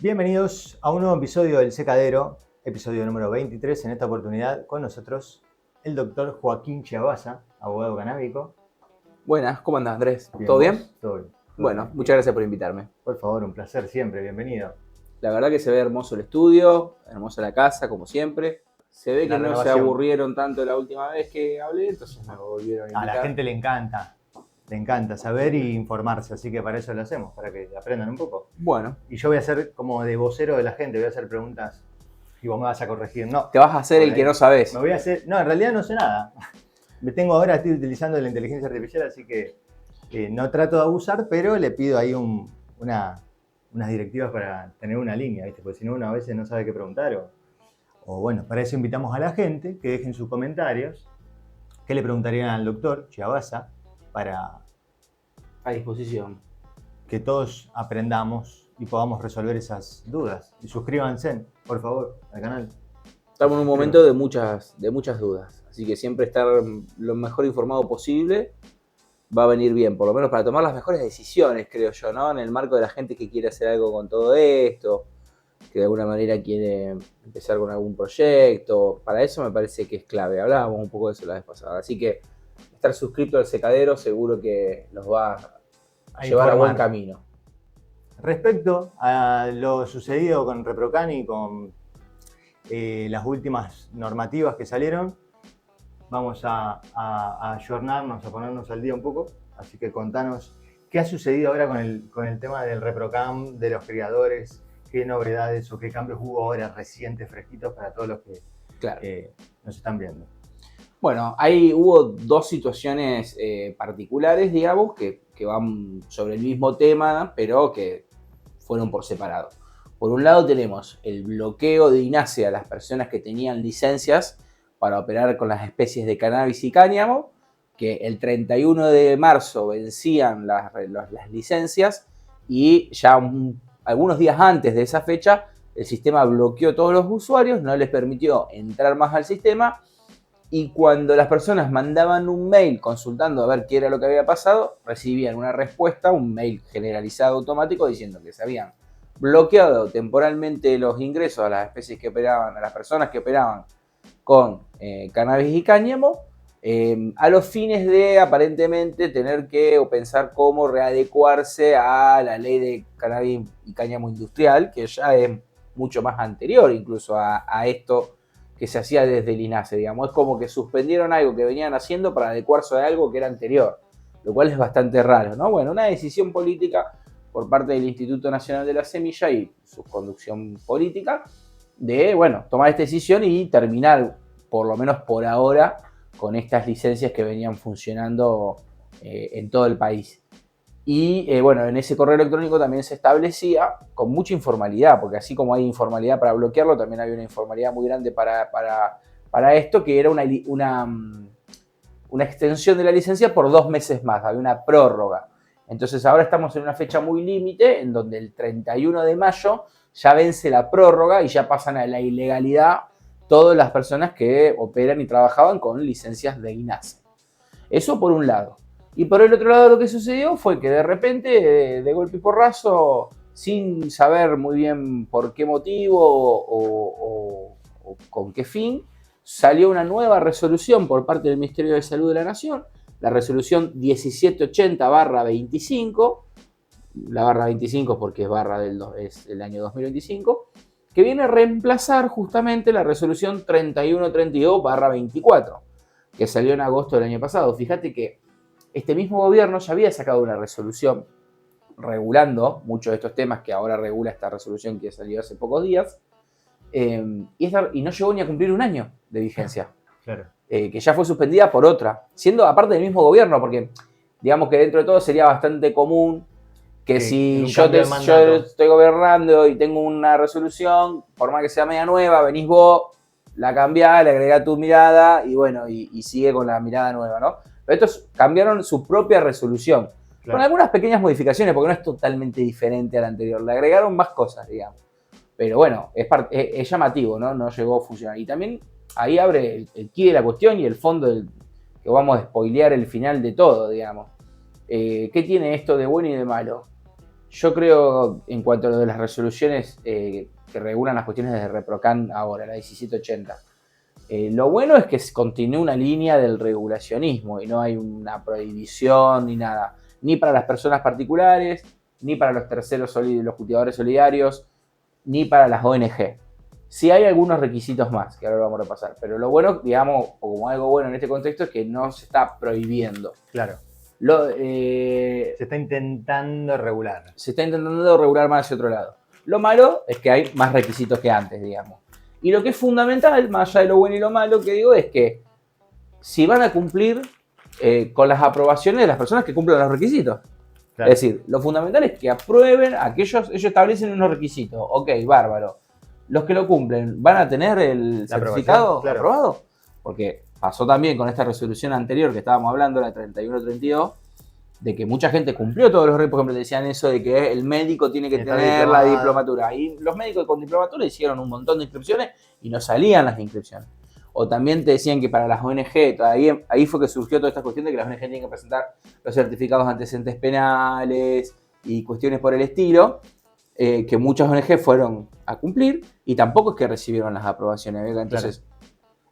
Bienvenidos a un nuevo episodio del Secadero, episodio número 23. En esta oportunidad con nosotros el doctor Joaquín Chiabaza, abogado canábico. Buenas, ¿cómo andás, Andrés? Bien, ¿Todo bien? Todo bien. Bueno, bien. muchas gracias por invitarme. Por favor, un placer siempre, bienvenido. La verdad que se ve hermoso el estudio, hermosa la casa, como siempre. Se ve que no se aburrieron tanto la última vez que hablé, entonces me volvieron a invitar. A la gente le encanta saber y informarse, así que para eso lo hacemos, para que aprendan un poco. Bueno. Y yo voy a ser como de vocero de la gente, voy a hacer preguntas y vos me vas a corregir. No. Te vas a hacer el que no sabes. Me voy a hacer. No, en realidad no sé nada. Estoy utilizando la inteligencia artificial, así que no trato de abusar, pero le pido ahí unas directivas para tener una línea, ¿viste? Porque si no, uno a veces no sabe qué preguntar. O bueno, para eso invitamos a la gente que dejen sus comentarios. ¿Qué le preguntarían al doctor Chiabaza a disposición? Que todos aprendamos y podamos resolver esas dudas. Y suscríbanse, por favor, al canal. Estamos en un momento de muchas dudas, así que siempre estar lo mejor informado posible va a venir bien, por lo menos para tomar las mejores decisiones, creo yo, ¿no? En el marco de la gente que quiere hacer algo con todo esto, que de alguna manera quiere empezar con algún proyecto. Para eso me parece que es clave. Hablábamos un poco de eso la vez pasada. Así que estar suscrito al Secadero seguro que los va a llevar a buen camino. Respecto a lo sucedido con ReproCan y con las últimas normativas que salieron, vamos a ayornarnos, a ponernos al día un poco. Así que contanos qué ha sucedido ahora con el tema del ReproCan, de los criadores, qué novedades o qué cambios hubo ahora recientes, fresquitos para todos los que nos están viendo. Bueno, hubo dos situaciones particulares, digamos, que van sobre el mismo tema, pero que fueron por separado. Por un lado tenemos el bloqueo de INASE a las personas que tenían licencias para operar con las especies de cannabis y cáñamo, que el 31 de marzo vencían las licencias y ya algunos días antes de esa fecha el sistema bloqueó a todos los usuarios, no les permitió entrar más al sistema. Y cuando las personas mandaban un mail consultando a ver qué era lo que había pasado, recibían una respuesta, un mail generalizado automático diciendo que se habían bloqueado temporalmente los ingresos a las especies que operaban, a las personas que operaban con cannabis y cáñamo, a los fines de aparentemente tener que o pensar cómo readecuarse a la ley de cannabis y cáñamo industrial, que ya es mucho más anterior incluso a esto que se hacía desde el INASE, digamos. Es como que suspendieron algo que venían haciendo para adecuarse a algo que era anterior, lo cual es bastante raro, ¿no? Bueno, una decisión política por parte del Instituto Nacional de la Semilla y su conducción política de, bueno, tomar esta decisión y terminar, por lo menos por ahora, con estas licencias que venían funcionando en todo el país. Y bueno, en ese correo electrónico también se establecía con mucha informalidad, porque así como hay informalidad para bloquearlo, también había una informalidad muy grande para esto, que era una extensión de la licencia por 2 meses más, había una prórroga. Entonces ahora estamos en una fecha muy límite, en donde el 31 de mayo ya vence la prórroga y ya pasan a la ilegalidad todas las personas que operan y trabajaban con licencias de INASE. Eso por un lado. Y por el otro lado lo que sucedió fue que de repente, de golpe y porrazo, sin saber muy bien por qué motivo o con qué fin, salió una nueva resolución por parte del Ministerio de Salud de la Nación, la resolución 1780/25, la barra 25 porque es el año 2025, que viene a reemplazar justamente la resolución 3132/24, que salió en agosto del año pasado. Fíjate que este mismo gobierno ya había sacado una resolución regulando muchos de estos temas que ahora regula esta resolución que salió hace pocos días, y no llegó ni a cumplir 1 año de vigencia. Claro. Que ya fue suspendida por otra, siendo aparte del mismo gobierno, porque digamos que dentro de todo sería bastante común que si yo estoy gobernando y tengo una resolución, por más que sea media nueva, venís vos, la cambiás, le agregás tu mirada y bueno, y sigue con la mirada nueva, ¿no? Pero estos cambiaron su propia resolución, claro, con algunas pequeñas modificaciones, porque no es totalmente diferente a la anterior. Le agregaron más cosas, digamos. Pero bueno, es llamativo, ¿no? No llegó a funcionar. Y también ahí abre el quid de la cuestión y el fondo que vamos a spoilear el final de todo, digamos. ¿Qué tiene esto de bueno y de malo? Yo creo, en cuanto a lo de las resoluciones que regulan las cuestiones de ReproCan ahora, la 1780, lo bueno es que continúe una línea del regulacionismo y no hay una prohibición ni nada, ni para las personas particulares, ni para los terceros, los cultivadores solidarios, ni para las ONG. Sí hay algunos requisitos más, que ahora lo vamos a repasar, pero lo bueno, digamos, o como algo bueno en este contexto, es que no se está prohibiendo. Claro. Se está intentando regular. Se está intentando regular más hacia otro lado. Lo malo es que hay más requisitos que antes, digamos. Y lo que es fundamental, más allá de lo bueno y lo malo, que digo, es que si van a cumplir con las aprobaciones de las personas que cumplen los requisitos. Claro. Es decir, lo fundamental es que aprueben aquellos, ellos establecen unos requisitos. Ok, bárbaro. Los que lo cumplen, ¿van a tener el certificado aprobado? Porque pasó también con esta resolución anterior que estábamos hablando, la 3132, de que mucha gente cumplió todos los requisitos. Por ejemplo, decían eso de que el médico tiene que tener la diplomatura. Y los médicos con diplomatura hicieron un montón de inscripciones y no salían las inscripciones. O también te decían que para las ONG, ahí fue que surgió toda esta cuestión de que las ONG tienen que presentar los certificados de antecedentes penales y cuestiones por el estilo, que muchas ONG fueron a cumplir y tampoco es que recibieron las aprobaciones. Entonces, claro.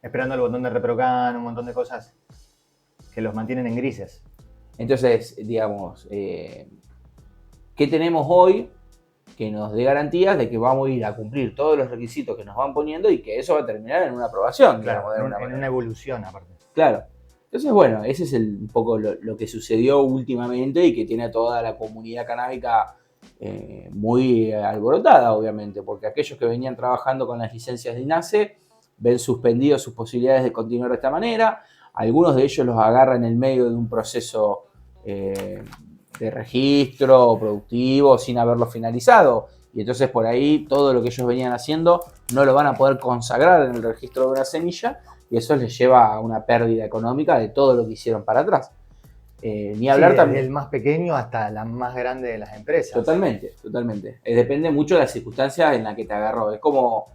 Esperando el botón de ReproCan, un montón de cosas que los mantienen en grises. Entonces, digamos, ¿qué tenemos hoy que nos dé garantías de que vamos a ir a cumplir todos los requisitos que nos van poniendo y que eso va a terminar en una aprobación? Claro, digamos, en una evolución aparte. Claro. Entonces, bueno, ese es un poco lo que sucedió últimamente y que tiene a toda la comunidad canábica muy alborotada, obviamente, porque aquellos que venían trabajando con las licencias de INASE ven suspendidas sus posibilidades de continuar de esta manera. Algunos de ellos los agarran en el medio de un proceso de registro productivo sin haberlo finalizado. Y entonces por ahí todo lo que ellos venían haciendo no lo van a poder consagrar en el registro de una semilla y eso les lleva a una pérdida económica de todo lo que hicieron para atrás. Ni hablar también. Desde el más pequeño hasta la más grande de las empresas. Totalmente, totalmente. Depende mucho de las circunstancias en las que te agarró. Es como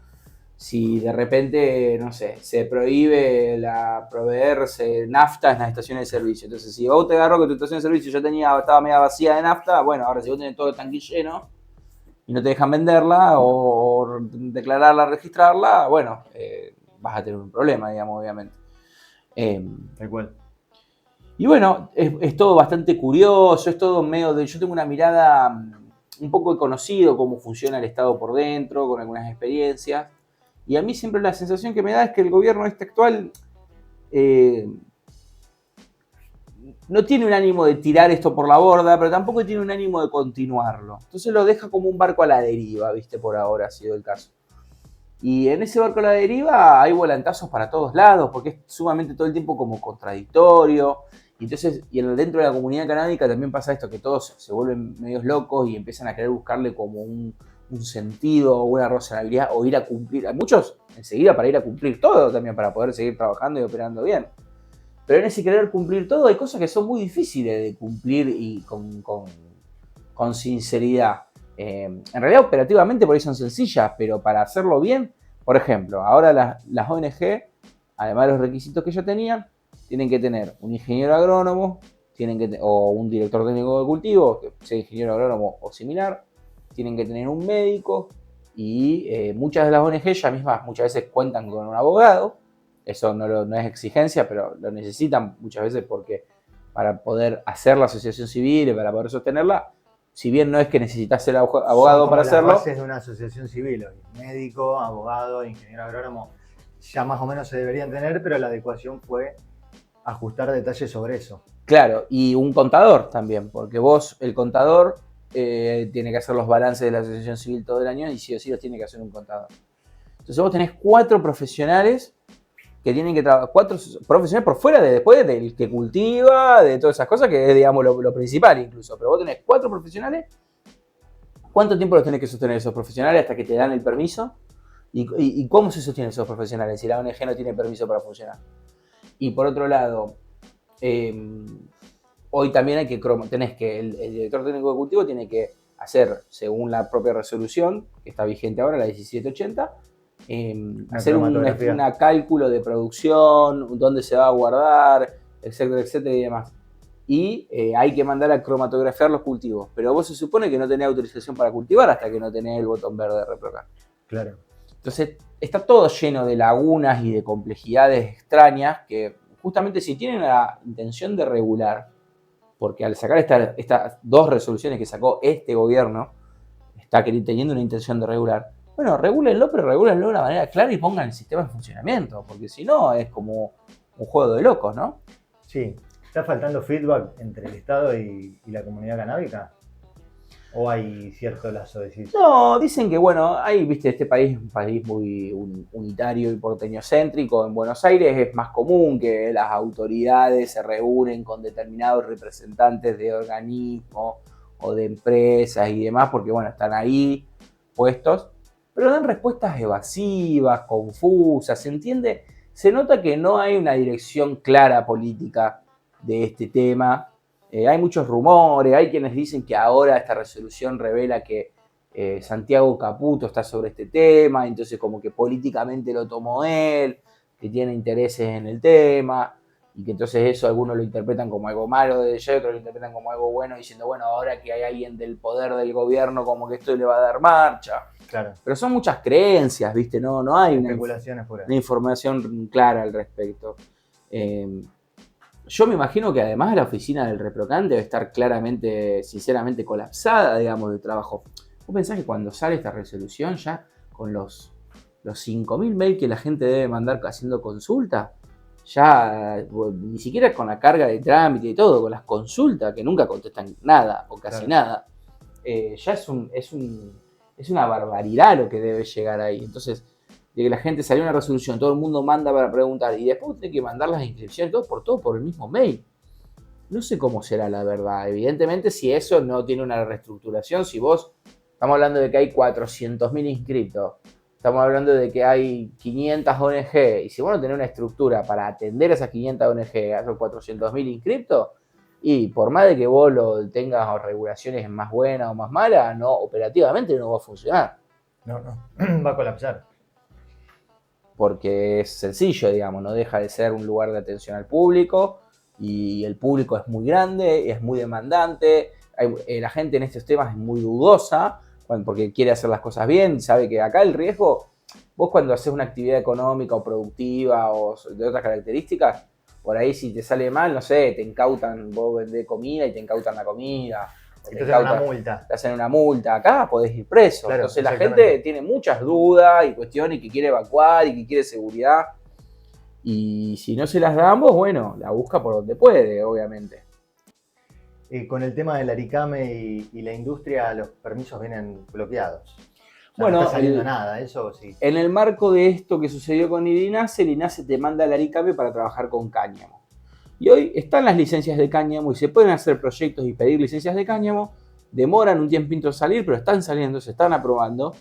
si de repente, no sé, se prohíbe proveerse nafta en las estaciones de servicio. Entonces, si vos te agarró que tu estación de servicio ya estaba media vacía de nafta, bueno, ahora si vos tenés todo el tanque lleno y no te dejan venderla o declararla, registrarla, bueno, vas a tener un problema, digamos, obviamente. Tal cual. Y bueno, es todo bastante curioso, es todo medio de... Yo tengo una mirada un poco conocido cómo funciona el Estado por dentro, con algunas experiencias. Y a mí siempre la sensación que me da es que el gobierno actual no tiene un ánimo de tirar esto por la borda, pero tampoco tiene un ánimo de continuarlo. Entonces lo deja como un barco a la deriva, ¿viste? Por ahora ha sido el caso. Y en ese barco a la deriva hay volantazos para todos lados, porque es sumamente todo el tiempo como contradictorio. Y entonces, dentro de la comunidad canábica también pasa esto, que todos se vuelven medios locos y empiezan a querer buscarle como un sentido o una razonabilidad o ir a cumplir. Hay muchos enseguida para ir a cumplir todo también, para poder seguir trabajando y operando bien. Pero en ese querer cumplir todo hay cosas que son muy difíciles de cumplir y con sinceridad. En realidad operativamente por ahí son sencillas, pero para hacerlo bien, por ejemplo, ahora las ONG, además de los requisitos que ya tenían, tienen que tener un ingeniero agrónomo, o un director técnico de cultivo, que sea ingeniero agrónomo o similar, tienen que tener un médico y muchas de las ONG ya mismas muchas veces cuentan con un abogado. Eso no es exigencia, pero lo necesitan muchas veces porque para poder hacer la asociación civil y para poder sostenerla, si bien no es que necesitas ser abogado para hacerlo. Las bases de una asociación civil, médico, abogado, ingeniero agrónomo, ya más o menos se deberían tener, pero la adecuación fue ajustar detalles sobre eso. Claro, y un contador también, porque vos, el contador, tiene que hacer los balances de la asociación civil todo el año y sí o sí los tiene que hacer un contador. Entonces vos tenés 4 profesionales que tienen que trabajar, 4 profesionales por fuera después del que cultiva, de todas esas cosas, que es, digamos, lo principal incluso. Pero vos tenés 4 profesionales. ¿Cuánto tiempo los tenés que sostener esos profesionales hasta que te dan el permiso? ¿Y cómo se sostienen esos profesionales si la ONG no tiene permiso para funcionar? Y por otro lado, hoy también tenés que el director técnico de cultivo tiene que hacer, según la propia resolución, que está vigente ahora, la 1780, hacer un cálculo de producción, dónde se va a guardar, etcétera, etcétera y demás. y hay que mandar a cromatografiar los cultivos. Pero vos se supone que no tenés autorización para cultivar hasta que no tenés el botón verde de ReproCan. Claro. Entonces, está todo lleno de lagunas y de complejidades extrañas que justamente si tienen la intención de regular, porque al sacar estas 2 resoluciones que sacó este gobierno, está teniendo una intención de regular. Bueno, regúlenlo, pero regúlenlo de una manera clara y pongan el sistema en funcionamiento, porque si no es como un juego de locos, ¿no? Sí. ¿Está faltando feedback entre el Estado y la comunidad canábica? ¿O hay cierto lazo de decir? No, dicen que, bueno, ahí, viste, este país es un país muy unitario y porteñocéntrico. En Buenos Aires es más común que las autoridades se reúnen con determinados representantes de organismos o de empresas y demás, porque, bueno, están ahí puestos, pero dan respuestas evasivas, confusas, ¿se entiende? Se nota que no hay una dirección clara política de este tema. Hay muchos rumores, hay quienes dicen que ahora esta resolución revela que Santiago Caputo está sobre este tema, entonces como que políticamente lo tomó él, que tiene intereses en el tema, y que entonces eso algunos lo interpretan como algo malo de ella, otros lo interpretan como algo bueno, diciendo, bueno, ahora que hay alguien del poder del gobierno, como que esto le va a dar marcha. Claro. Pero son muchas creencias, ¿viste? No hay una información clara al respecto. Yo me imagino que además la oficina del ReproCan debe estar claramente, sinceramente, colapsada, digamos, de trabajo. ¿Vos pensás que cuando sale esta resolución ya con los 5.000 mails que la gente debe mandar haciendo consulta, ya ni siquiera con la carga de trámite y todo, con las consultas que nunca contestan nada o casi nada, ya es una barbaridad lo que debe llegar ahí. Entonces, de que la gente salió una resolución, todo el mundo manda para preguntar y después tiene que mandar las inscripciones, todo por el mismo mail. No sé cómo será la verdad. Evidentemente, si eso no tiene una reestructuración, si vos, estamos hablando de que hay 400.000 inscritos, estamos hablando de que hay 500 ONG, y si vos no tenés una estructura para atender a esas 500 ONG, a esos 400.000 inscritos, y por más de que vos lo tengas regulaciones más buenas o más malas, no, operativamente no va a funcionar. No, va a colapsar. Porque es sencillo, digamos, no deja de ser un lugar de atención al público y el público es muy grande, es muy demandante, la gente en estos temas es muy dudosa porque quiere hacer las cosas bien, sabe que acá el riesgo, vos cuando haces una actividad económica o productiva o de otras características, por ahí si te sale mal, no sé, te incautan, vos vendés comida y te incautan la comida. Te hacen una multa. Te hacen una multa. Acá podés ir preso. Claro, entonces la gente tiene muchas dudas y cuestiones y que quiere evacuar y que quiere seguridad. Y si no se las damos, bueno, la busca por donde puede, obviamente. Con el tema del Aricame y la industria, los permisos vienen bloqueados. Bueno, no está saliendo nada, eso sí. En el marco de esto que sucedió con el INASE te manda al Aricame para trabajar con cáñamo. Y hoy están las licencias de cáñamo y se pueden hacer proyectos y pedir licencias de cáñamo. Demoran un tiempito en salir, pero están saliendo, se están aprobando.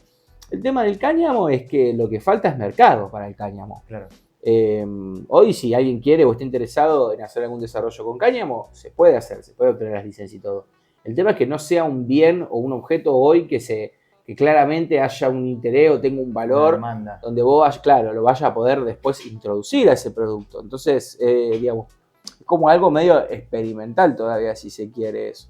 El tema del cáñamo es que lo que falta es mercado para el cáñamo. Claro. Hoy, si alguien quiere o está interesado en hacer algún desarrollo con cáñamo, se puede hacer, se puede obtener las licencias y todo. El tema es que no sea un bien o un objeto hoy que claramente haya un interés o tenga un valor donde vos, claro, lo vayas a poder después introducir a ese producto. Entonces, digamos, es como algo medio experimental todavía, si se quiere eso.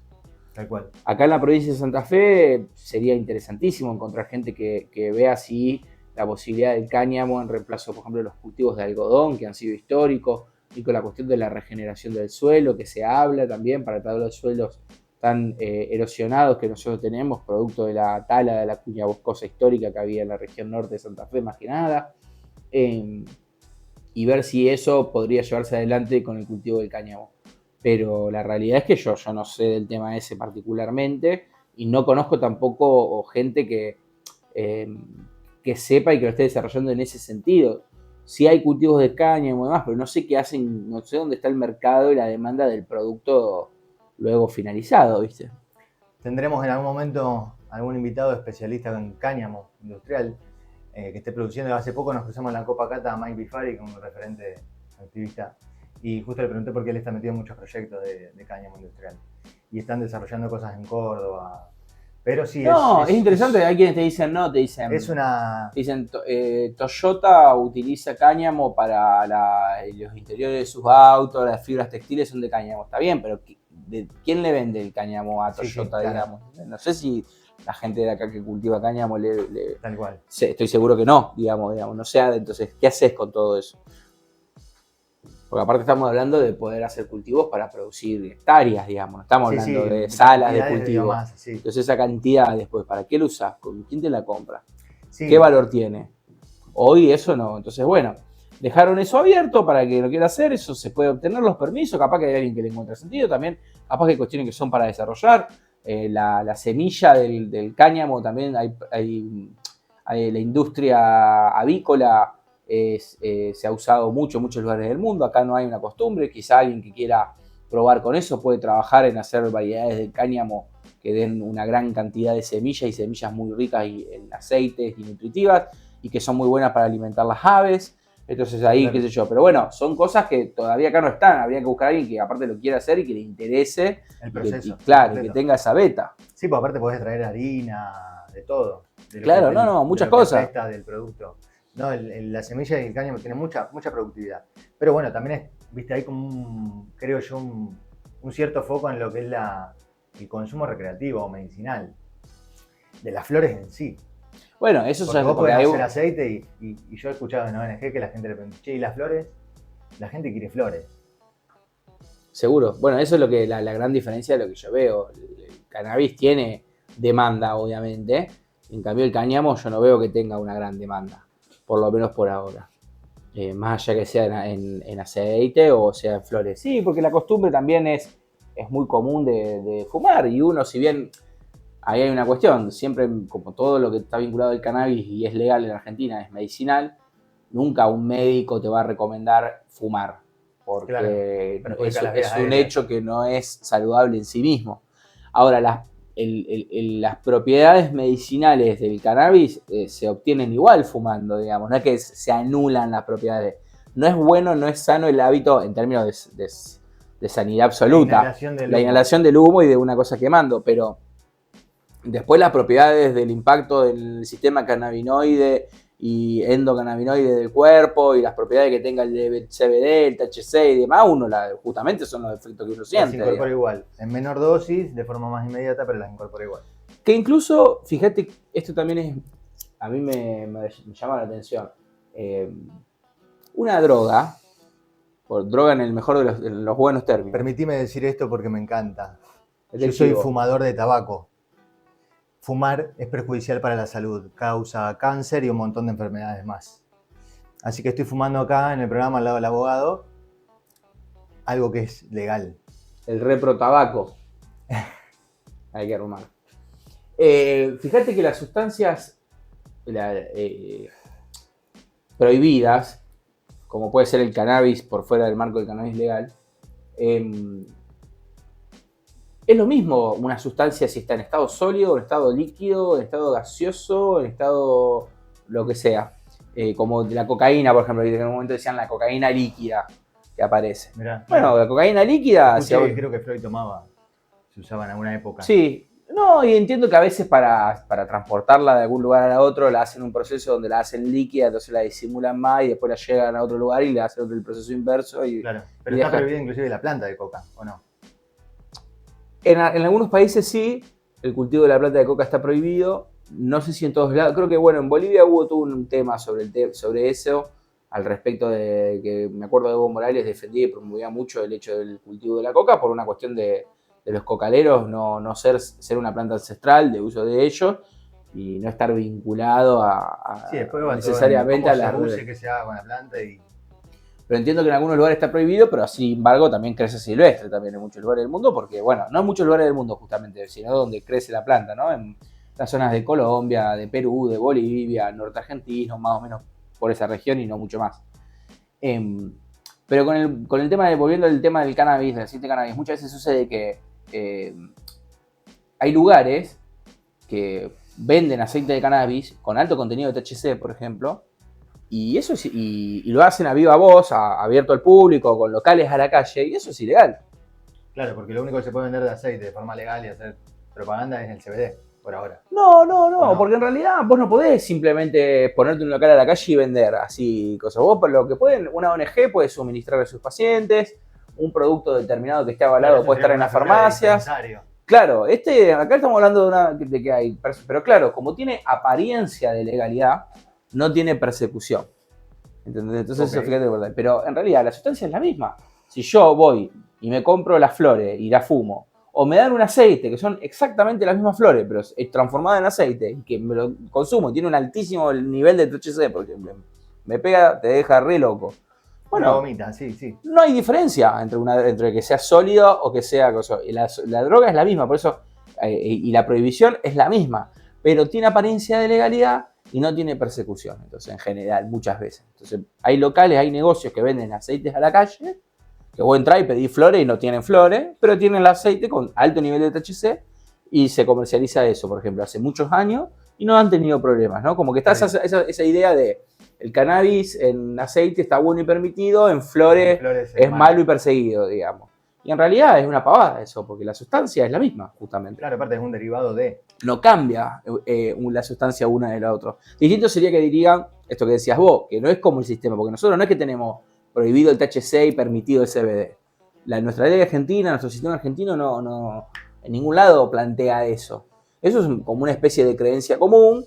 Tal cual. Acá en la provincia de Santa Fe sería interesantísimo encontrar gente que vea así la posibilidad del cáñamo en reemplazo, por ejemplo, de los cultivos de algodón que han sido históricos, y con la cuestión de la regeneración del suelo, que se habla también para todos los suelos tan erosionados que nosotros tenemos, producto de la tala de la cuña boscosa histórica que había en la región norte de Santa Fe, más que nada. Y ver si eso podría llevarse adelante con el cultivo del cáñamo. Pero la realidad es que yo no sé del tema ese particularmente y no conozco tampoco gente que sepa y que lo esté desarrollando en ese sentido. Sí hay cultivos de cáñamo y demás, pero no sé qué hacen, no sé dónde está el mercado y la demanda del producto luego finalizado, ¿viste? Tendremos en algún momento algún invitado especialista en cáñamo industrial que esté produciendo. Hace poco nos cruzamos en la Copa Cata a Mike Bifari, como referente activista, y justo le pregunté por qué él está metido en muchos proyectos de cáñamo industrial. Y están desarrollando cosas en Córdoba. Pero sí, es interesante. Hay quienes te dicen, Dicen, Toyota utiliza cáñamo para los interiores de sus autos, las fibras textiles son de cáñamo. Está bien, pero de quién le vende el cáñamo a Sí, sí, Toyota, claro. digamos. No sé si la gente de acá que cultiva cáñamo Tal cual. estoy seguro que no, digamos, no sé, entonces, ¿qué haces con todo eso? Porque aparte estamos hablando de poder hacer cultivos para producir hectáreas, digamos, no estamos Sí, hablando sí, de salas de cantidades cultivo. biomasa, sí. Entonces esa cantidad después, ¿para qué lo usas? ¿Con quién te la compra? Sí. ¿Qué valor tiene? Hoy eso no. Entonces, bueno, dejaron eso abierto para que lo quiera hacer, eso se puede obtener los permisos, capaz que hay alguien que le encuentre sentido también, capaz que hay cuestiones que son para desarrollar. La semilla del cáñamo también hay la industria avícola se ha usado mucho en muchos lugares del mundo. Acá no hay una costumbre. Quizá alguien que quiera probar con eso puede trabajar en hacer variedades de cáñamo que den una gran cantidad de semillas y semillas muy ricas en aceites y nutritivas y que son muy buenas para alimentar las aves. Entonces ahí, claro, qué sé yo. Pero bueno, son cosas que todavía acá no están. Habría que buscar a alguien que aparte lo quiera hacer y que le interese. el proceso. Y claro, que tenga esa beta. Sí, pues aparte podés traer harina, de todo. De Claro, que, muchas de lo cosas. Que del producto. No, la semilla y el cáñamo tienen mucha productividad. Pero bueno, también es, viste, hay como creo yo, un cierto foco en lo que es el consumo recreativo o medicinal de las flores en sí. Bueno, eso porque es vos podés hacer aceite y yo he escuchado en ONG que la gente le pregunta, che, ¿y las flores? La gente quiere flores. Seguro. Bueno, eso es lo que la gran diferencia de lo que yo veo. El cannabis tiene demanda, obviamente. En cambio, el cáñamo yo no veo que tenga una gran demanda, por lo menos por ahora. Más allá que sea en aceite o sea en flores. Sí, porque la costumbre también es muy común de fumar. Y uno, si bien ahí hay una cuestión, siempre como todo lo que está vinculado al cannabis y es legal en Argentina, es medicinal, nunca un médico te va a recomendar fumar. Porque claro, es un hecho que no es saludable en sí mismo. Ahora, las propiedades medicinales del cannabis se obtienen igual fumando, digamos. No es que se anulan las propiedades. No es bueno, no es sano el hábito en términos de sanidad absoluta. La inhalación del humo y de una cosa quemando, pero después las propiedades del impacto del sistema cannabinoide y endocannabinoide del cuerpo y las propiedades que tenga el CBD, el THC y demás, justamente son los efectos que uno siente. Las incorpora igual, en menor dosis, de forma más inmediata, pero las incorpora igual. Que incluso, fíjate, esto también a mí me llama la atención. Una droga, por droga en el mejor de los buenos términos. Permitime decir esto porque me encanta. Yo soy fumador de tabaco. Fumar es perjudicial para la salud, causa cáncer y un montón de enfermedades más. Así que estoy fumando acá en el programa al lado del abogado algo que es legal. El reprotabaco. Hay que arrumar. Fíjate que las sustancias prohibidas, como puede ser el cannabis por fuera del marco del cannabis legal, es lo mismo una sustancia si está en estado sólido, en estado líquido, en estado gaseoso, en estado lo que sea. Como la cocaína, por ejemplo, que en un momento decían la cocaína líquida que aparece. Mirá, bueno, la cocaína líquida... creo que Freud tomaba, se usaba en alguna época. Sí, no, y entiendo que a veces para transportarla de algún lugar a otro la hacen un proceso donde la hacen líquida, entonces la disimulan más y después la llegan a otro lugar y le hacen el proceso inverso. Claro, pero está prohibida inclusive la planta de coca, ¿o no? En algunos países sí, el cultivo de la planta de coca está prohibido. No sé si en todos lados. Creo que bueno, en Bolivia tuvo un tema sobre eso, al respecto de que me acuerdo de Evo Morales defendía y promovía mucho el hecho del cultivo de la coca por una cuestión de los cocaleros, no ser una planta ancestral de uso de ellos y no estar vinculado a sí, después va necesariamente a la use que se haga con la planta y... Pero entiendo que en algunos lugares está prohibido, pero sin embargo también crece silvestre también en muchos lugares del mundo, porque bueno, no en muchos lugares del mundo justamente, sino donde crece la planta, ¿no? En las zonas de Colombia, de Perú, de Bolivia, norte argentino, más o menos por esa región y no mucho más. Pero con el tema volviendo al tema del cannabis, del aceite de cannabis, muchas veces sucede que hay lugares que venden aceite de cannabis con alto contenido de THC, por ejemplo, y eso y lo hacen a viva voz, abierto al público, con locales a la calle, y eso es ilegal. Claro, porque lo único que se puede vender de aceite de forma legal y hacer propaganda es el CBD, por ahora. No, porque en realidad vos no podés simplemente ponerte un local a la calle y vender así cosas. Vos lo que pueden, una ONG puede suministrar a sus pacientes, un producto determinado que esté avalado Claro, puede estar en las una figura de farmacias. dispensario. Claro, acá estamos hablando de que hay, pero claro, como tiene apariencia de legalidad, no tiene persecución. ¿Entendés? Entonces Ok. eso fíjate, ¿verdad? Pero en realidad la sustancia es la misma. Si yo voy y me compro las flores y las fumo, o me dan un aceite, que son exactamente las mismas flores, pero es transformada en aceite, y que me lo consumo y tiene un altísimo nivel de THC, porque me pega, te deja re loco. Una Bueno, gomita, sí. no hay diferencia entre que sea sólido o que sea cosa. La droga es la misma, por eso, y la prohibición es la misma, pero tiene apariencia de legalidad y no tiene persecución, entonces, en general, muchas veces. Entonces, hay locales, hay negocios que venden aceites a la calle, que vos entrás y pedís flores y no tienen flores, pero tienen el aceite con alto nivel de THC y se comercializa eso, por ejemplo, hace muchos años y no han tenido problemas, ¿no? Como que está esa idea de el cannabis en aceite está bueno y permitido, en flores es malo y perseguido, digamos. Y en realidad es una pavada eso, porque la sustancia es la misma, justamente. Claro, aparte es un derivado de. No cambia la sustancia una de la otra. Distinto sería que dirían, esto que decías vos, que no es como el sistema, porque nosotros no es que tenemos prohibido el THC y permitido el CBD. Nuestra ley argentina, nuestro sistema argentino no en ningún lado plantea eso. Eso es como una especie de creencia común.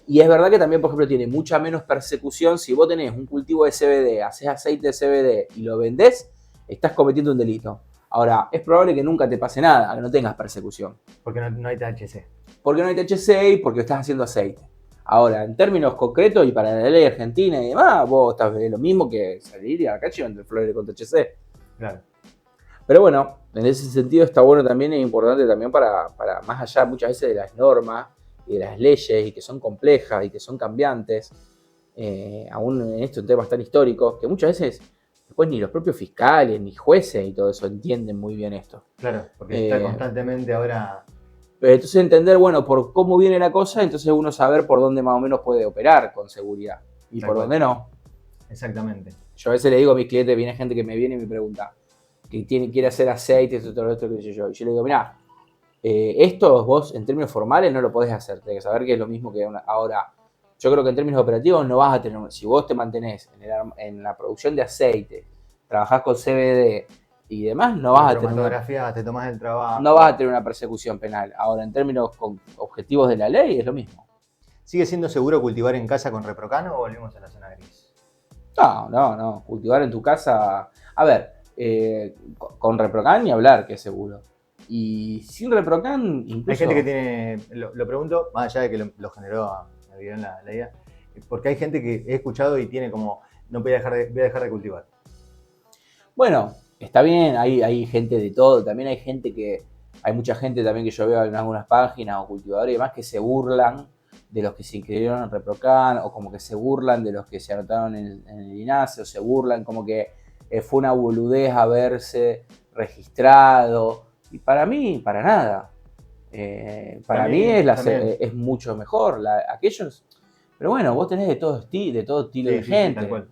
Y es verdad que también, por ejemplo, tiene mucha menos persecución. Si vos tenés un cultivo de CBD, haces aceite de CBD y lo vendés, estás cometiendo un delito. Ahora, es probable que nunca te pase nada, que no tengas persecución. Porque no hay THC. Porque no hay THC y porque estás haciendo aceite. Ahora, en términos concretos y para la ley argentina y demás, vos estás lo mismo que salir a la calle y vender flores con THC. Claro. Pero bueno, en ese sentido está bueno también, es importante también para más allá muchas veces de las normas y de las leyes y que son complejas y que son cambiantes, aún en estos temas tan históricos, que muchas veces después ni los propios fiscales, ni jueces y todo eso entienden muy bien esto. Claro, porque está constantemente ahora. Entonces entender, bueno, por cómo viene la cosa, entonces uno saber por dónde más o menos puede operar con seguridad y por dónde no. Exactamente. Yo a veces le digo a mis clientes, viene gente que me viene y me pregunta, que quiere hacer aceite, todo esto, qué sé yo. Y yo le digo, mirá, esto vos en términos formales no lo podés hacer, tenés que saber que es lo mismo que ahora. Yo creo que en términos operativos no vas a tener, si vos te mantenés en la producción de aceite, trabajás con CBD y demás, no vas a tener te tomás el trabajo. No vas a tener una persecución penal. Ahora, en términos con objetivos de la ley, es lo mismo. ¿Sigue siendo seguro cultivar en casa con Reprocan o volvemos a la zona gris? No. Cultivar en tu casa. A ver, con Reprocan ni hablar, que es seguro. Y sin Reprocan, incluso. Hay gente que tiene. Lo pregunto, más allá de que lo generó me dieron la idea. Porque hay gente que he escuchado y tiene como. No voy a dejar de cultivar. Bueno, está bien, hay gente de todo. También hay mucha gente también que yo veo en algunas páginas o cultivadores y demás que se burlan de los que se inscribieron en Reprocan o como que se burlan de los que se anotaron en el INASE o se burlan como que fue una boludez haberse registrado. Y para mí, para nada. Para mí es mucho mejor. Aquellos. Pero bueno, vos tenés de todo estilo de gente. Tal cual.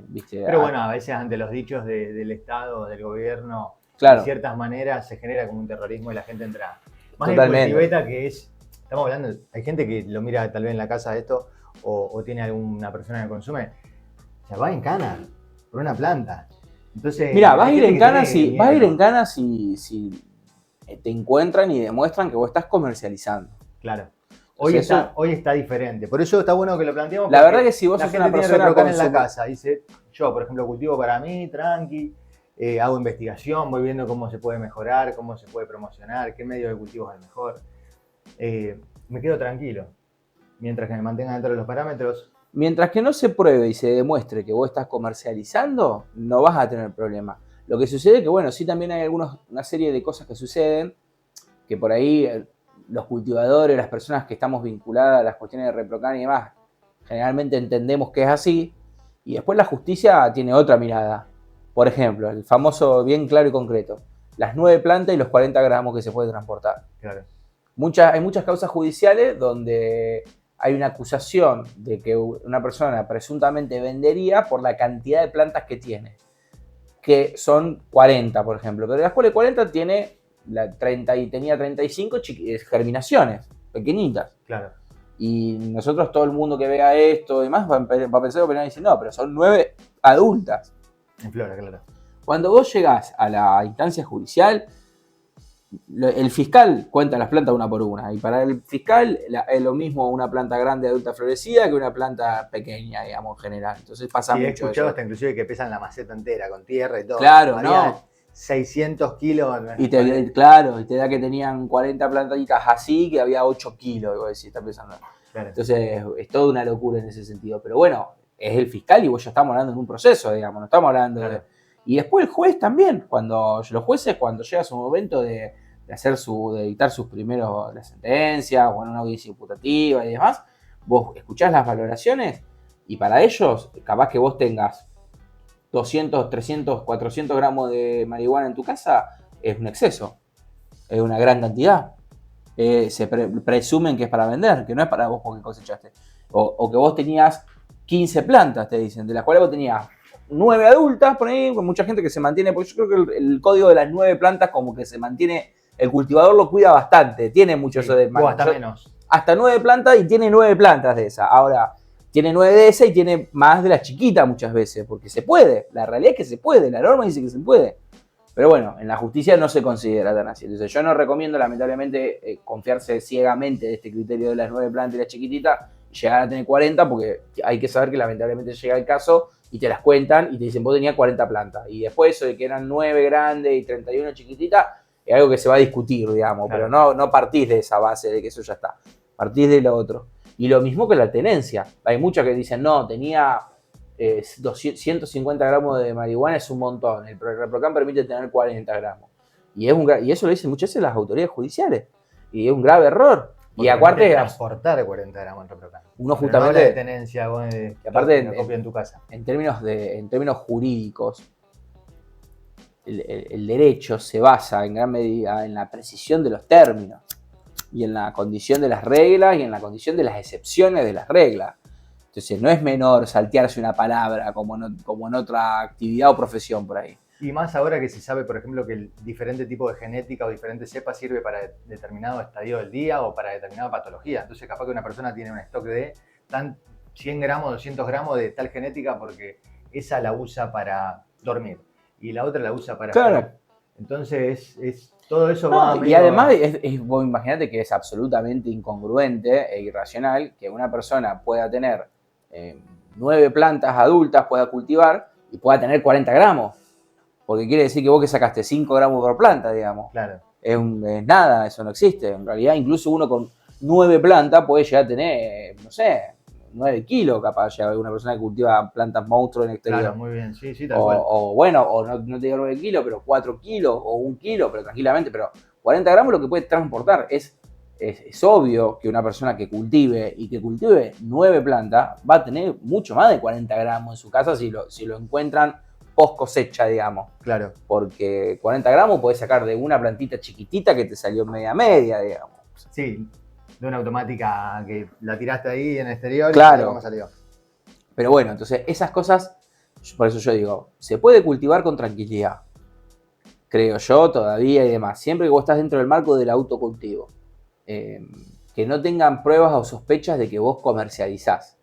¿Viste? Pero bueno, a veces ante los dichos del Estado, del gobierno, claro, de ciertas maneras se genera como un terrorismo y la gente entra más totalmente. En cultiveta, que es, estamos hablando, hay gente que lo mira tal vez en la casa esto o tiene alguna persona que consume, o sea, va en cana por una planta. Entonces, mira, vas a ir en cana si te encuentran y demuestran que vos estás comercializando. Claro. Hoy está diferente. Por eso está bueno que lo planteemos. La verdad que si vos sos una persona en la casa, dice, yo por ejemplo cultivo para mí, tranqui, hago investigación, voy viendo cómo se puede mejorar, cómo se puede promocionar, qué medio de cultivo es el mejor. Me quedo tranquilo. Mientras que me mantenga dentro de los parámetros. Mientras que no se pruebe y se demuestre que vos estás comercializando, no vas a tener problema. Lo que sucede es que, bueno, sí también hay una serie de cosas que suceden, que por ahí los cultivadores, las personas que estamos vinculadas a las cuestiones de Reprocan y demás, generalmente entendemos que es así, y después la justicia tiene otra mirada. Por ejemplo, el famoso bien claro y concreto, las 9 plantas y los 40 gramos que se puede transportar. Claro. Hay muchas causas judiciales donde hay una acusación de que una persona presuntamente vendería por la cantidad de plantas que tiene, que son 40, por ejemplo, pero de las cuales 40 tenía 35 germinaciones, pequeñitas. Claro. Y nosotros, todo el mundo que vea esto y demás, va a pensar y dice, no, pero son 9 adultas. En flora, claro. Cuando vos llegás a la instancia judicial, el fiscal cuenta las plantas una por una. Y para el fiscal es lo mismo una planta grande adulta florecida que una planta pequeña, digamos, en general. Entonces pasa Sí, he mucho escuchado eso. hasta inclusive que pesan la maceta entera, con tierra y todo. Claro, Varía ¿no? 600 kilos. Y claro, y te da que tenían 40 plantitas así, que había 8 kilos, y vos decís, está pensando. Claro. Entonces es toda una locura en ese sentido. Pero bueno, es el fiscal y vos ya estamos hablando en un proceso, digamos, no estamos hablando Claro. de... Y después el juez también, los jueces cuando llega su momento de dictar sus primeros las sentencias, o en una audiencia imputativa y demás, vos escuchás las valoraciones y para ellos, capaz que vos tengas 200, 300, 400 gramos de marihuana en tu casa, es un exceso, es una gran cantidad. Se presumen que es para vender, que no es para vos porque cosechaste. O que vos tenías 15 plantas, te dicen, de las cuales vos tenías 9 adultas, por ahí, con mucha gente que se mantiene, porque yo creo que el código de las 9 plantas como que se mantiene, el cultivador lo cuida bastante, tiene mucho eso de... O hasta menos. Hasta 9 plantas y tiene 9 plantas de esas. Ahora, tiene 9 de esas y tiene más de las chiquitas muchas veces, porque se puede, la realidad es que se puede, la norma dice que se puede. Pero bueno, en la justicia no se considera tan así. Entonces yo no recomiendo, lamentablemente, confiarse ciegamente de este criterio de las 9 plantas y las chiquititas y llegar a tener 40, porque hay que saber que lamentablemente llega el caso y te las cuentan y te dicen, vos tenías 40 plantas. Y después eso de que eran 9 grandes y 31 chiquititas, es algo que se va a discutir, digamos, Claro. pero no partís de esa base de que eso ya está. Partís de lo otro. Y lo mismo que la tenencia. Hay muchos que dicen, no, tenía 150 gramos de marihuana, es un montón. El ReproCam permite tener 40 gramos. Y eso lo dicen muchas veces las autoridades judiciales. Y es un grave error. Porque y aparte, transportar 40 gramos en ReproCam. Uno Pero justamente... no la de tenencia, vos de aparte, la copia en tu casa. En términos jurídicos, el derecho se basa en gran medida en la precisión de los términos y en la condición de las reglas y en la condición de las excepciones de las reglas. Entonces no es menor saltearse una palabra como en otra actividad o profesión por ahí. Y más ahora que se sabe, por ejemplo, que el diferente tipo de genética o diferente cepa sirve para determinado estadio del día o para determinada patología. Entonces capaz que una persona tiene un stock de 100 gramos, 200 gramos de tal genética porque esa la usa para dormir y la otra la usa para... Claro. Entonces todo eso va... Y además vos imaginate que es absolutamente incongruente e irracional que una persona pueda tener 9 plantas adultas, pueda cultivar y pueda tener 40 gramos. Porque quiere decir que vos que sacaste 5 gramos por planta, digamos. Claro. Es nada, eso no existe. En realidad, incluso uno con 9 plantas puede llegar a tener, no sé, 9 kilos capaz. Ya una persona que cultiva plantas monstruos en exterior. Claro, muy bien, sí, tal cual. O no te digo 9 kilos, pero 4 kilos o 1 kilo, pero tranquilamente. Pero 40 gramos lo que puede transportar es obvio que una persona que cultive 9 plantas va a tener mucho más de 40 gramos en su casa si lo encuentran post cosecha, digamos. Claro. Porque 40 gramos podés sacar de una plantita chiquitita que te salió media, digamos. Sí, de una automática que la tiraste ahí en el exterior claro. Y cómo salió. Pero bueno, entonces esas cosas, por eso yo digo, se puede cultivar con tranquilidad. Creo yo todavía y demás. Siempre que vos estás dentro del marco del autocultivo. Que no tengan pruebas o sospechas de que vos comercializás.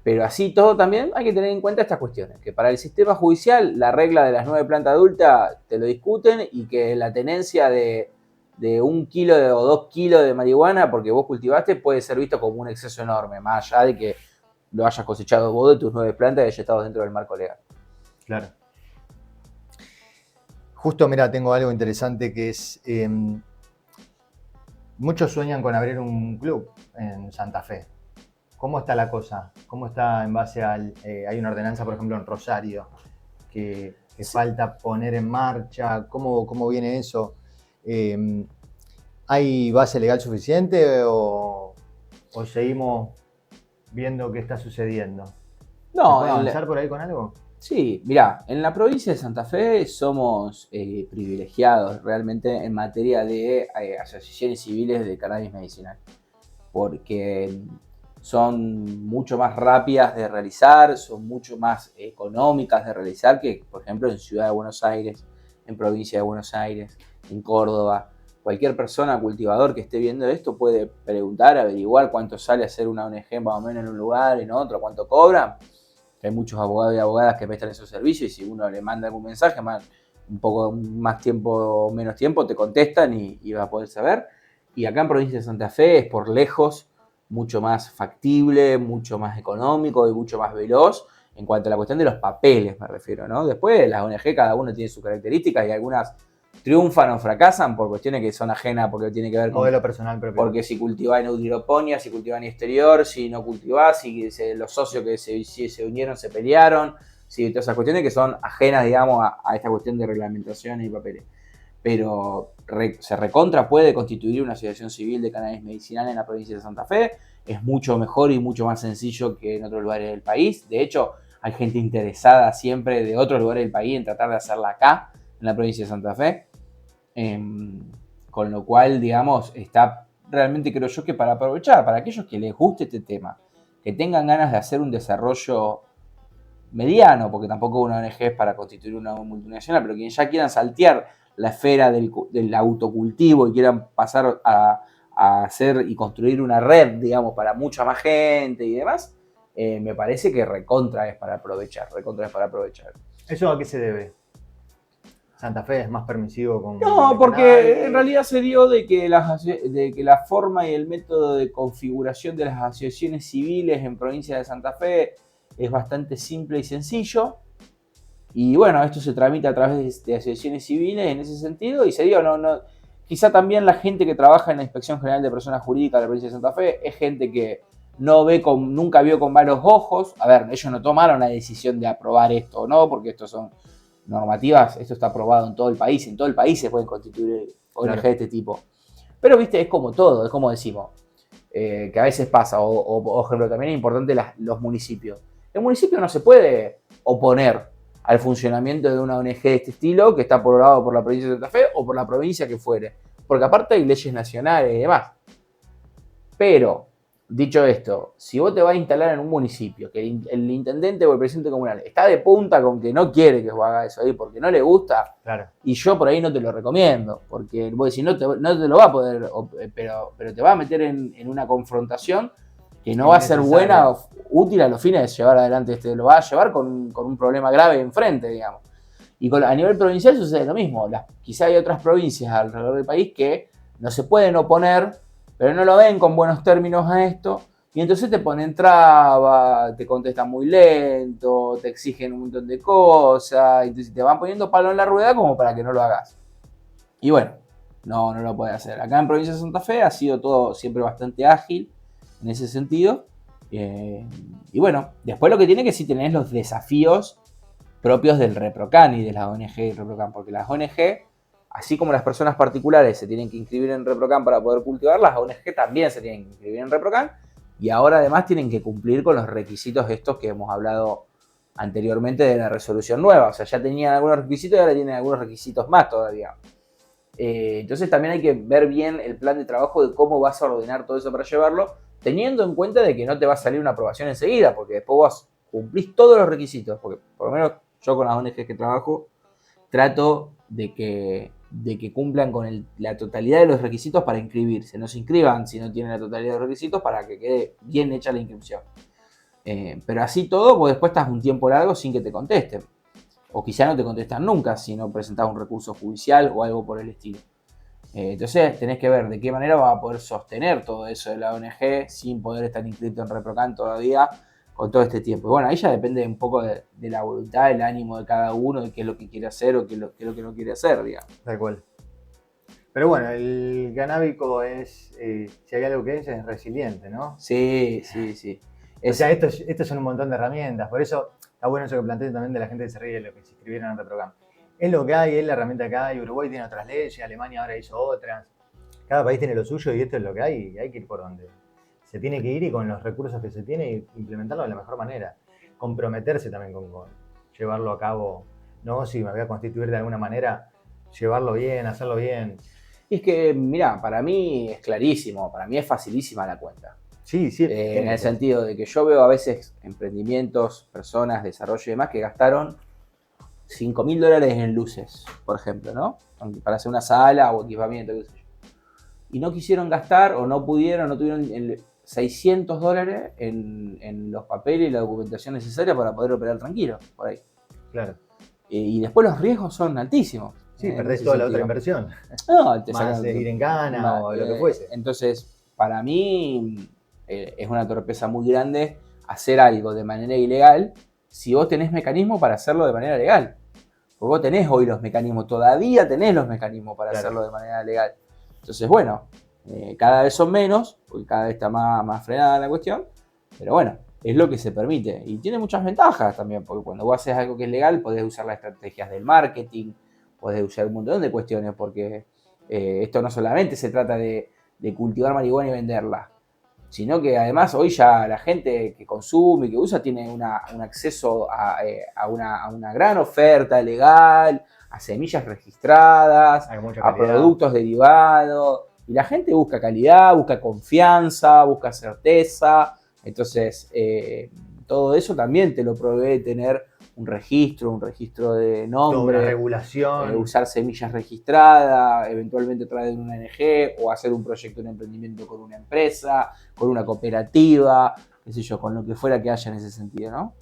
Pero así todo también hay que tener en cuenta estas cuestiones, que para el sistema judicial la regla de las 9 plantas adultas te lo discuten y que la tenencia de 1 kilo o 2 kilos de marihuana porque vos cultivaste puede ser visto como un exceso enorme, más allá de que lo hayas cosechado vos de tus 9 plantas y hayas estado dentro del marco legal. Claro. Justo, mira, tengo algo interesante que es... muchos sueñan con abrir un club en Santa Fe. ¿Cómo está la cosa? ¿Cómo está en base al... hay una ordenanza, por ejemplo, en Rosario, que falta poner en marcha? ¿Cómo viene eso? ¿Hay base legal suficiente o seguimos viendo qué está sucediendo? No, ¿Se puede avanzar por ahí con algo? Sí, mirá, en la provincia de Santa Fe somos privilegiados realmente en materia de asociaciones civiles de cannabis medicinal, porque son mucho más rápidas de realizar, son mucho más económicas de realizar que, por ejemplo, en Ciudad de Buenos Aires, en Provincia de Buenos Aires, en Córdoba. Cualquier persona cultivador que esté viendo esto puede preguntar, averiguar cuánto sale hacer una ONG más o menos en un lugar, en otro, cuánto cobran. que hay muchos abogados y abogadas que prestan esos servicios y si uno le manda algún mensaje, un poco más tiempo o menos tiempo, te contestan y va a poder saber. Y acá en provincia de Santa Fe es por lejos mucho más factible, mucho más económico y mucho más veloz en cuanto a la cuestión de los papeles, me refiero, ¿no? Después las ONG cada uno tiene sus características y algunas triunfan o fracasan por cuestiones que son ajenas porque tiene que ver con modelo personal propio. Porque si cultivás en hidroponía, si cultivás en exterior, si no cultivás, si los socios que se unieron se pelearon, si todas esas cuestiones que son ajenas, digamos, a esta cuestión de reglamentaciones y papeles. Pero se recontra puede constituir una asociación civil de cannabis medicinal en la provincia de Santa Fe. Es mucho mejor y mucho más sencillo que en otros lugares del país. De hecho, hay gente interesada siempre de otros lugares del país en tratar de hacerla acá, en la provincia de Santa Fe. Con lo cual, digamos, está realmente, creo yo, que para aprovechar, para aquellos que les guste este tema, que tengan ganas de hacer un desarrollo mediano, porque tampoco una ONG es para constituir una multinacional, pero quienes ya quieran saltear la esfera del autocultivo y quieran pasar a hacer y construir una red, digamos, para mucha más gente y demás, me parece que recontra es para aprovechar. ¿Eso a qué se debe? ¿Santa Fe es más permisivo con No, porque en realidad se dio de que la forma y el método de configuración de las asociaciones civiles en provincia de Santa Fe es bastante simple y sencillo. Y bueno, esto se tramita a través de asociaciones civiles en ese sentido y se dio, quizá también la gente que trabaja en la Inspección General de Personas Jurídicas de la provincia de Santa Fe es gente que nunca vio con malos ojos. A ver, ellos no tomaron la decisión de aprobar esto, ¿no? Porque estos son normativas, esto está aprobado en todo el país se pueden constituir ONG de este tipo. Pero, viste, es como todo, es como decimos, que a veces pasa, por ejemplo, también es importante los municipios. El municipio no se puede oponer al funcionamiento de una ONG de este estilo que está aprobado por la provincia de Santa Fe o por la provincia que fuere, porque aparte hay leyes nacionales y demás. Pero, dicho esto, si vos te vas a instalar en un municipio que el intendente o el presidente comunal está de punta con que no quiere que vos hagas eso ahí porque no le gusta, claro, y yo por ahí no te lo recomiendo, porque vos decís, no te lo va a poder, pero te va a meter en una confrontación que no va a ser buena o útil a los fines de llevar adelante, lo va a llevar con un problema grave enfrente, digamos. Y a nivel provincial sucede lo mismo. Quizá hay otras provincias alrededor del país que no se pueden oponer, pero no lo ven con buenos términos a esto, y entonces te ponen trabas, te contestan muy lento, te exigen un montón de cosas, entonces te van poniendo palo en la rueda como para que no lo hagas. Y bueno, no lo puede hacer. Acá en provincia de Santa Fe ha sido todo siempre bastante ágil en ese sentido. Y bueno, después lo que tiene que sí tener los desafíos propios del ReproCan y de la ONG y ReproCan, porque las ONG, así como las personas particulares se tienen que inscribir en ReproCan para poder cultivar, las ONG también se tienen que inscribir en ReproCan y ahora además tienen que cumplir con los requisitos estos que hemos hablado anteriormente de la resolución nueva. O sea, ya tenían algunos requisitos y ahora tienen algunos requisitos más todavía. Entonces también hay que ver bien el plan de trabajo de cómo vas a ordenar todo eso para llevarlo, teniendo en cuenta de que no te va a salir una aprobación enseguida, porque después vos cumplís todos los requisitos, porque por lo menos yo con las ONGs que trabajo trato de que cumplan con la totalidad de los requisitos para inscribirse. No se inscriban si no tienen la totalidad de los requisitos para que quede bien hecha la inscripción. Pero así todo, vos después estás un tiempo largo sin que te contesten. O quizá no te contestan nunca si no presentás un recurso judicial o algo por el estilo. Entonces tenés que ver de qué manera vas a poder sostener todo eso de la ONG sin poder estar inscrito en ReproCan todavía con todo este tiempo. Y bueno, ahí ya depende un poco de la voluntad, el ánimo de cada uno, de qué es lo que quiere hacer o qué es lo que no quiere hacer, digamos. Tal cual. Pero bueno, el canábico si hay algo que es resiliente, ¿no? Sí. O sea, estos son un montón de herramientas, por eso está bueno eso que planteé también de la gente que se ríe de lo que se inscribieron en ReproCan. Es lo que hay, es la herramienta que hay, Uruguay tiene otras leyes, Alemania ahora hizo otras. Cada país tiene lo suyo y esto es lo que hay y hay que ir por donde se tiene que ir y con los recursos que se tiene implementarlo de la mejor manera. Comprometerse también con llevarlo a cabo, no si me voy a constituir de alguna manera, llevarlo bien, hacerlo bien. Y es que, mirá, para mí es clarísimo, para mí es facilísima la cuenta. Sí. En el sentido de que yo veo a veces emprendimientos, personas, desarrollo y demás que gastaron $5.000 en luces, por ejemplo, ¿no? Para hacer una sala o equipamiento, qué sé yo. Y no quisieron gastar o no pudieron, no tuvieron $600 en los papeles y la documentación necesaria para poder operar tranquilo, por ahí. Claro. Y después los riesgos son altísimos. Sí, perdés toda la otra inversión. No, te Más sacan, ir en cana o lo que fuese. Entonces, para mí es una torpeza muy grande hacer algo de manera ilegal si vos tenés mecanismos para hacerlo de manera legal. Porque vos tenés hoy los mecanismos, todavía tenés los mecanismos para hacerlo de manera legal. Entonces, bueno, cada vez son menos, porque cada vez está más frenada la cuestión, pero bueno, es lo que se permite. Y tiene muchas ventajas también, porque cuando vos haces algo que es legal, podés usar las estrategias del marketing, podés usar un montón de cuestiones, porque esto no solamente se trata de cultivar marihuana y venderla, sino que además hoy ya la gente que consume y que usa tiene un acceso a una gran oferta legal, a semillas registradas, a productos derivados, y la gente busca calidad, busca confianza, busca certeza. Entonces todo eso también te lo provee tener un registro de nombre, una regulación, usar semillas registradas, eventualmente traer una ONG o hacer un proyecto, un emprendimiento con una empresa, con una cooperativa, qué sé yo, con lo que fuera que haya en ese sentido, ¿no?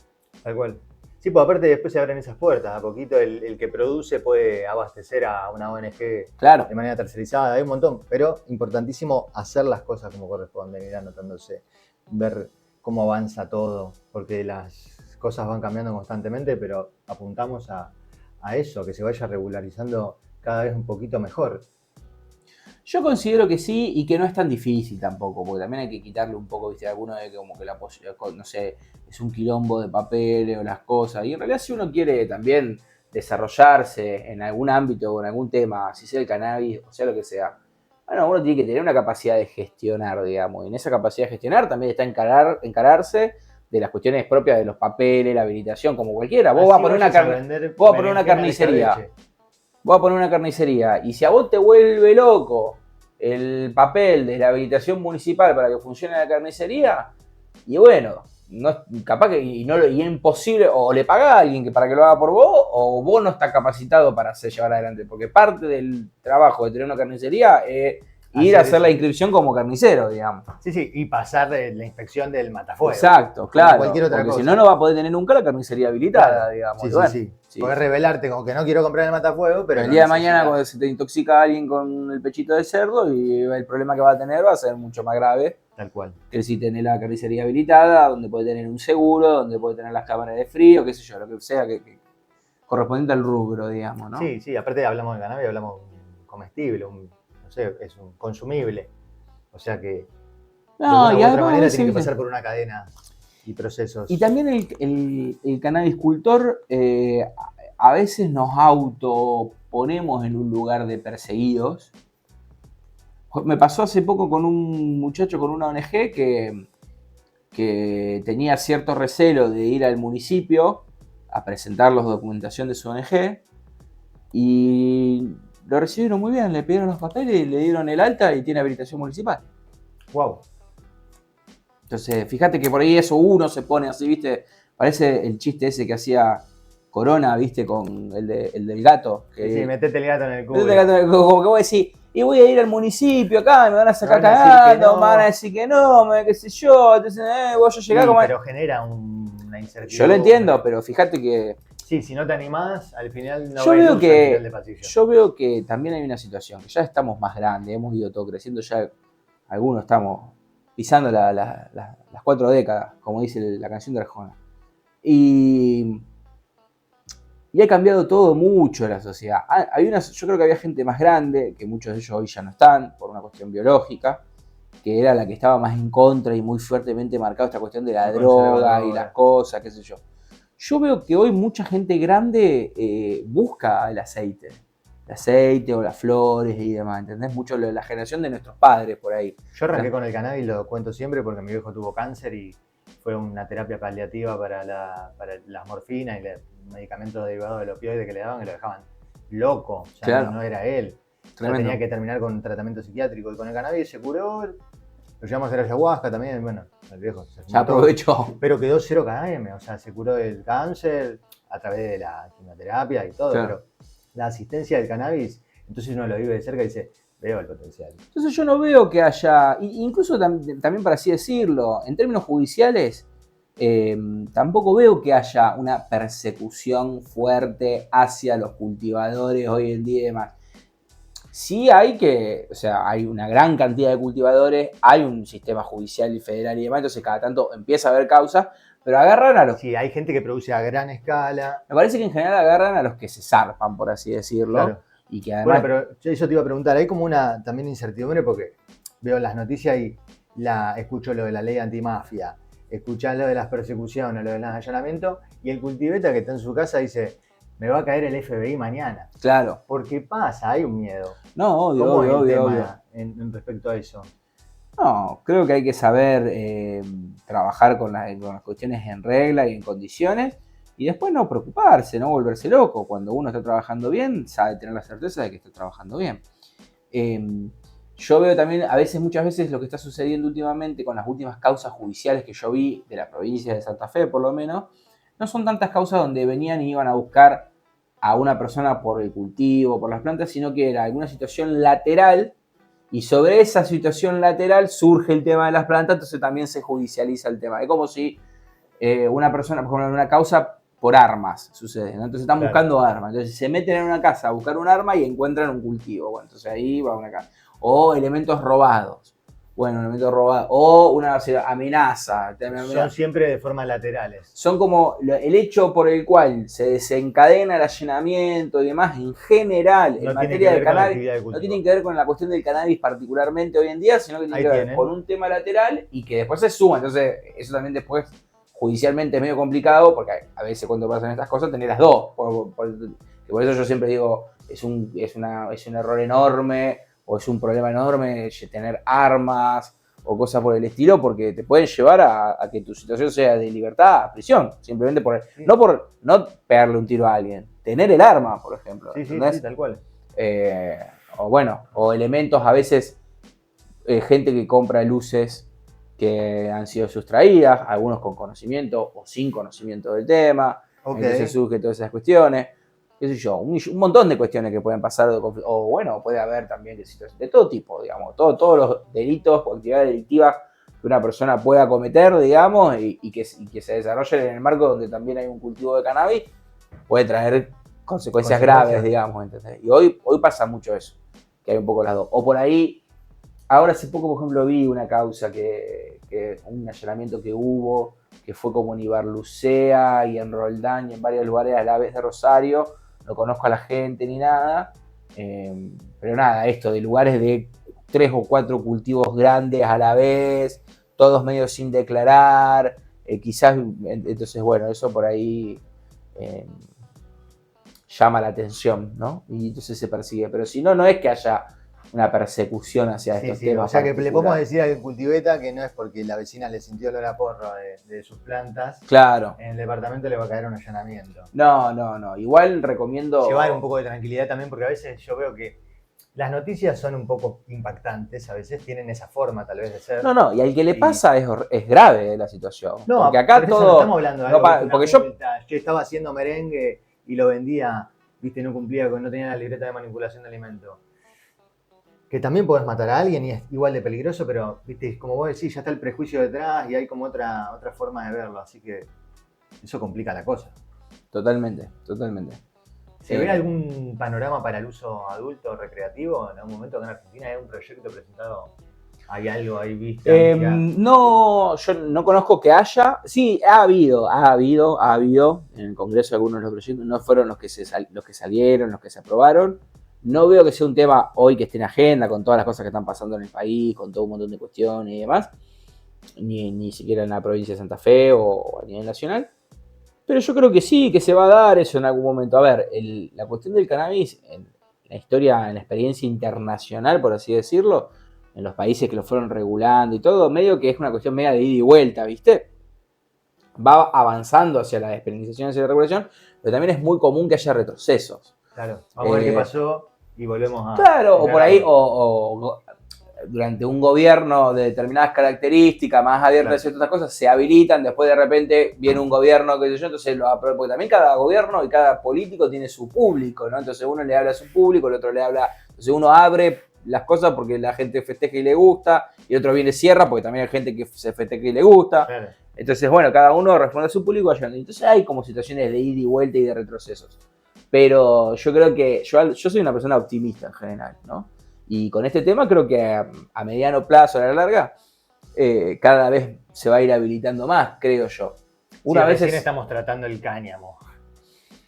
Tal cual. Sí, pues aparte después se abren esas puertas, a poquito el que produce puede abastecer a una ONG claro, de manera tercerizada, hay un montón, pero importantísimo hacer las cosas como corresponden, ir anotándose, ver cómo avanza todo, porque las cosas van cambiando constantemente, pero apuntamos a eso, que se vaya regularizando cada vez un poquito mejor. Yo considero que sí y que no es tan difícil tampoco, porque también hay que quitarle un poco, viste, a alguno de que como que la posibilidad, no sé, es un quilombo de papeles o las cosas. Y en realidad si uno quiere también desarrollarse en algún ámbito o en algún tema, si sea el cannabis o sea lo que sea, bueno, uno tiene que tener una capacidad de gestionar, digamos. Y en esa capacidad de gestionar también está encararse de las cuestiones propias de los papeles, la habilitación, como cualquiera. Vos vas a poner una carnicería. Voy a poner una carnicería y si a vos te vuelve loco el papel de la habilitación municipal para que funcione la carnicería, y bueno, no, capaz que y es imposible, o le pagás a alguien para que lo haga por vos, o vos no estás capacitado para llevar adelante, porque parte del trabajo de tener una carnicería es ir a hacer la inscripción como carnicero, digamos. Sí, y pasar la inspección del matafuego. Exacto, claro. Cualquier otra porque cosa. Si no, no va a poder tener nunca la carnicería habilitada, claro, digamos. Sí, bueno, sí. Podés rebelarte como que no quiero comprar el matafuego, pero el día de mañana cuando se te intoxica alguien con el pechito de cerdo y el problema que va a tener va a ser mucho más grave. Tal cual. Que si tenés la carnicería habilitada, donde puede tener un seguro, donde puede tener las cámaras de frío, qué sé yo, lo que sea que correspondiente al rubro, digamos, ¿no? Sí, aparte hablamos de cannabis, hablamos de un comestible, no sé, es un consumible. O sea que de una u otra manera tiene que pasar por una cadena y procesos. Y también el cannabiscultor a veces nos autoponemos en un lugar de perseguidos. Me pasó hace poco con un muchacho con una ONG que tenía cierto recelo de ir al municipio a presentar la documentación de su ONG y lo recibieron muy bien, le pidieron los papeles, le dieron el alta y tiene habilitación municipal. Wow. Entonces, fíjate que por ahí eso uno se pone así, ¿viste? Parece el chiste ese que hacía Corona, ¿viste? Con el del gato. Que, sí, metete el gato en el cubo. Metete el gato en el cubo, como que vos decís, y voy a ir al municipio acá, me van a sacar cagando, me van a decir que no, qué sé yo, entonces voy a llegar como... Pero genera una incertidumbre. Yo lo entiendo, pero fíjate que... Sí, si no te animás, al final no yo ves veo luz al final de pasillo. Yo veo que también hay una situación, que ya estamos más grandes, hemos ido todo creciendo, ya algunos estamos pisando las 4 décadas, como dice la canción de Arjona. Y ha cambiado todo mucho la sociedad. Yo creo que había gente más grande, que muchos de ellos hoy ya no están, por una cuestión biológica, que era la que estaba más en contra y muy fuertemente marcada esta cuestión de la droga y las cosas, qué sé yo. Yo veo que hoy mucha gente grande busca el aceite o las flores y demás, ¿entendés? Mucho la generación de nuestros padres por ahí. Yo arranqué con el cannabis, lo cuento siempre, porque mi viejo tuvo cáncer y fue una terapia paliativa para las morfinas y los medicamentos derivados del opioide que le daban, que lo dejaban loco, ya claro. no era él. Ya tenía que terminar con un tratamiento psiquiátrico y con el cannabis se curó. Lo llevamos a hacer ayahuasca también, bueno, el viejo se aprovechó. Pero quedó 0 km, o sea, se curó del cáncer a través de la quimioterapia y todo, claro. Pero la asistencia del cannabis, entonces uno lo vive de cerca y dice, veo el potencial. Entonces yo no veo que haya, incluso también para así decirlo, en términos judiciales, tampoco veo que haya una persecución fuerte hacia los cultivadores hoy en día y demás. Sí hay una gran cantidad de cultivadores, hay un sistema judicial y federal y demás, entonces cada tanto empieza a haber causas, pero agarran a los... Sí, hay gente que produce a gran escala. Me parece que en general agarran a los que se zarpan, por así decirlo. Claro. Y que además... Bueno, pero eso te iba a preguntar, hay como una también incertidumbre porque veo las noticias y escucho lo de la ley antimafia, escuchás lo de las persecuciones, lo de los allanamientos, y el cultiveta que está en su casa dice, me va a caer el FBI mañana. Claro. Porque pasa, hay un miedo. No, obvio, ¿Cómo es el tema obvio. en respecto a eso? No, creo que hay que saber trabajar con las cuestiones en regla y en condiciones y después no preocuparse, no volverse loco. Cuando uno está trabajando bien, sabe tener la certeza de que está trabajando bien. Yo veo también, muchas veces, lo que está sucediendo últimamente con las últimas causas judiciales que yo vi de la provincia de Santa Fe, por lo menos, no son tantas causas donde venían y iban a buscar a una persona por el cultivo, por las plantas, sino que era alguna situación lateral. Y sobre esa situación lateral surge el tema de las plantas, entonces también se judicializa el tema. Es como si una persona, por ejemplo, en una causa por armas sucede, ¿no? Entonces están buscando armas. Entonces se meten en una casa a buscar un arma y encuentran un cultivo. Bueno, entonces ahí va una casa. O elementos robados. Bueno, elementos robados. O una amenaza. Son siempre de formas laterales. Son como el hecho por el cual se desencadena el allanamiento y demás en general en materia de cannabis. No tienen que ver con la cuestión del cannabis particularmente hoy en día, sino que tiene que ver con un tema lateral y que después se suma. Entonces, eso también después judicialmente es medio complicado porque a veces cuando pasan estas cosas tenés las dos. Por eso yo siempre digo, es un error enorme o es un problema enorme tener armas o cosas por el estilo, porque te pueden llevar a que tu situación sea de libertad a prisión, simplemente no pegarle un tiro a alguien, tener el arma, por ejemplo. Sí, tal cual. O elementos, a veces, gente que compra luces que han sido sustraídas, algunos con conocimiento o sin conocimiento del tema, entonces surge todas esas cuestiones. Qué sé yo, un montón de cuestiones que pueden pasar, puede haber también de todo tipo, digamos, todos los delitos o actividades delictivas que una persona pueda cometer, digamos, y que se desarrollen en el marco donde también hay un cultivo de cannabis, puede traer consecuencias graves, digamos, ¿entendés? Y hoy pasa mucho eso, que hay un poco las dos. O por ahí, ahora hace poco, por ejemplo, vi una causa un allanamiento que hubo, que fue como en Ibarlucea y en Roldán y en varios lugares a la vez de Rosario. No conozco a la gente ni nada, pero nada, esto de lugares de 3 o 4 cultivos grandes a la vez, todos medio sin declarar, quizás, entonces bueno, eso por ahí llama la atención, ¿no? Y entonces se persigue, pero si no, no es que haya una persecución hacia estos temas. O sea que le podemos decir al cultiveta que no es porque la vecina le sintió olor a porro de sus plantas. Claro. En el departamento le va a caer un allanamiento. No. Igual recomiendo... llevar un poco de tranquilidad también, porque a veces yo veo que las noticias son un poco impactantes, a veces tienen esa forma tal vez de ser. No, y al que le pasa es grave la situación. No, porque acá todo... No estamos hablando de algo porque yo estaba haciendo merengue y lo vendía, viste, no tenía la libreta de manipulación de alimentos. Que también podés matar a alguien y es igual de peligroso, pero, viste, como vos decís, ya está el prejuicio detrás y hay como otra forma de verlo, así que eso complica la cosa. Totalmente. ¿Se ve algún panorama para el uso adulto recreativo? En algún momento acá en Argentina hay un proyecto presentado, hay algo ahí visto. No, yo no conozco que haya. Sí, ha habido en el Congreso algunos de los proyectos, no fueron los que salieron, los que se aprobaron. No veo que sea un tema hoy que esté en agenda con todas las cosas que están pasando en el país, con todo un montón de cuestiones y demás, ni siquiera en la provincia de Santa Fe o a nivel nacional. Pero yo creo que sí, que se va a dar eso en algún momento. A ver, la cuestión del cannabis en la historia, en la experiencia internacional, por así decirlo, en los países que lo fueron regulando y todo, medio que es una cuestión media de ida y vuelta, ¿viste? Va avanzando hacia la despenalización, hacia la regulación, pero también es muy común que haya retrocesos. Claro, vamos a ver qué pasó y volvemos a... Claro, o por ahí, o durante un gobierno de determinadas características, más abiertas a ciertas cosas, se habilitan, después de repente viene un gobierno, qué sé yo, entonces porque también cada gobierno y cada político tiene su público, ¿no? Entonces uno le habla a su público, el otro le habla, entonces uno abre las cosas porque la gente festeja y le gusta, y otro viene cierra porque también hay gente que se festeja y le gusta. Claro. Entonces, bueno, cada uno responde a su público ayudando. Entonces hay como situaciones de ida y vuelta y de retrocesos. Pero yo creo que yo soy una persona optimista en general, ¿no? Y con este tema creo que a mediano plazo, a la larga, cada vez se va a ir habilitando más, creo yo. Recién estamos tratando el cáñamo.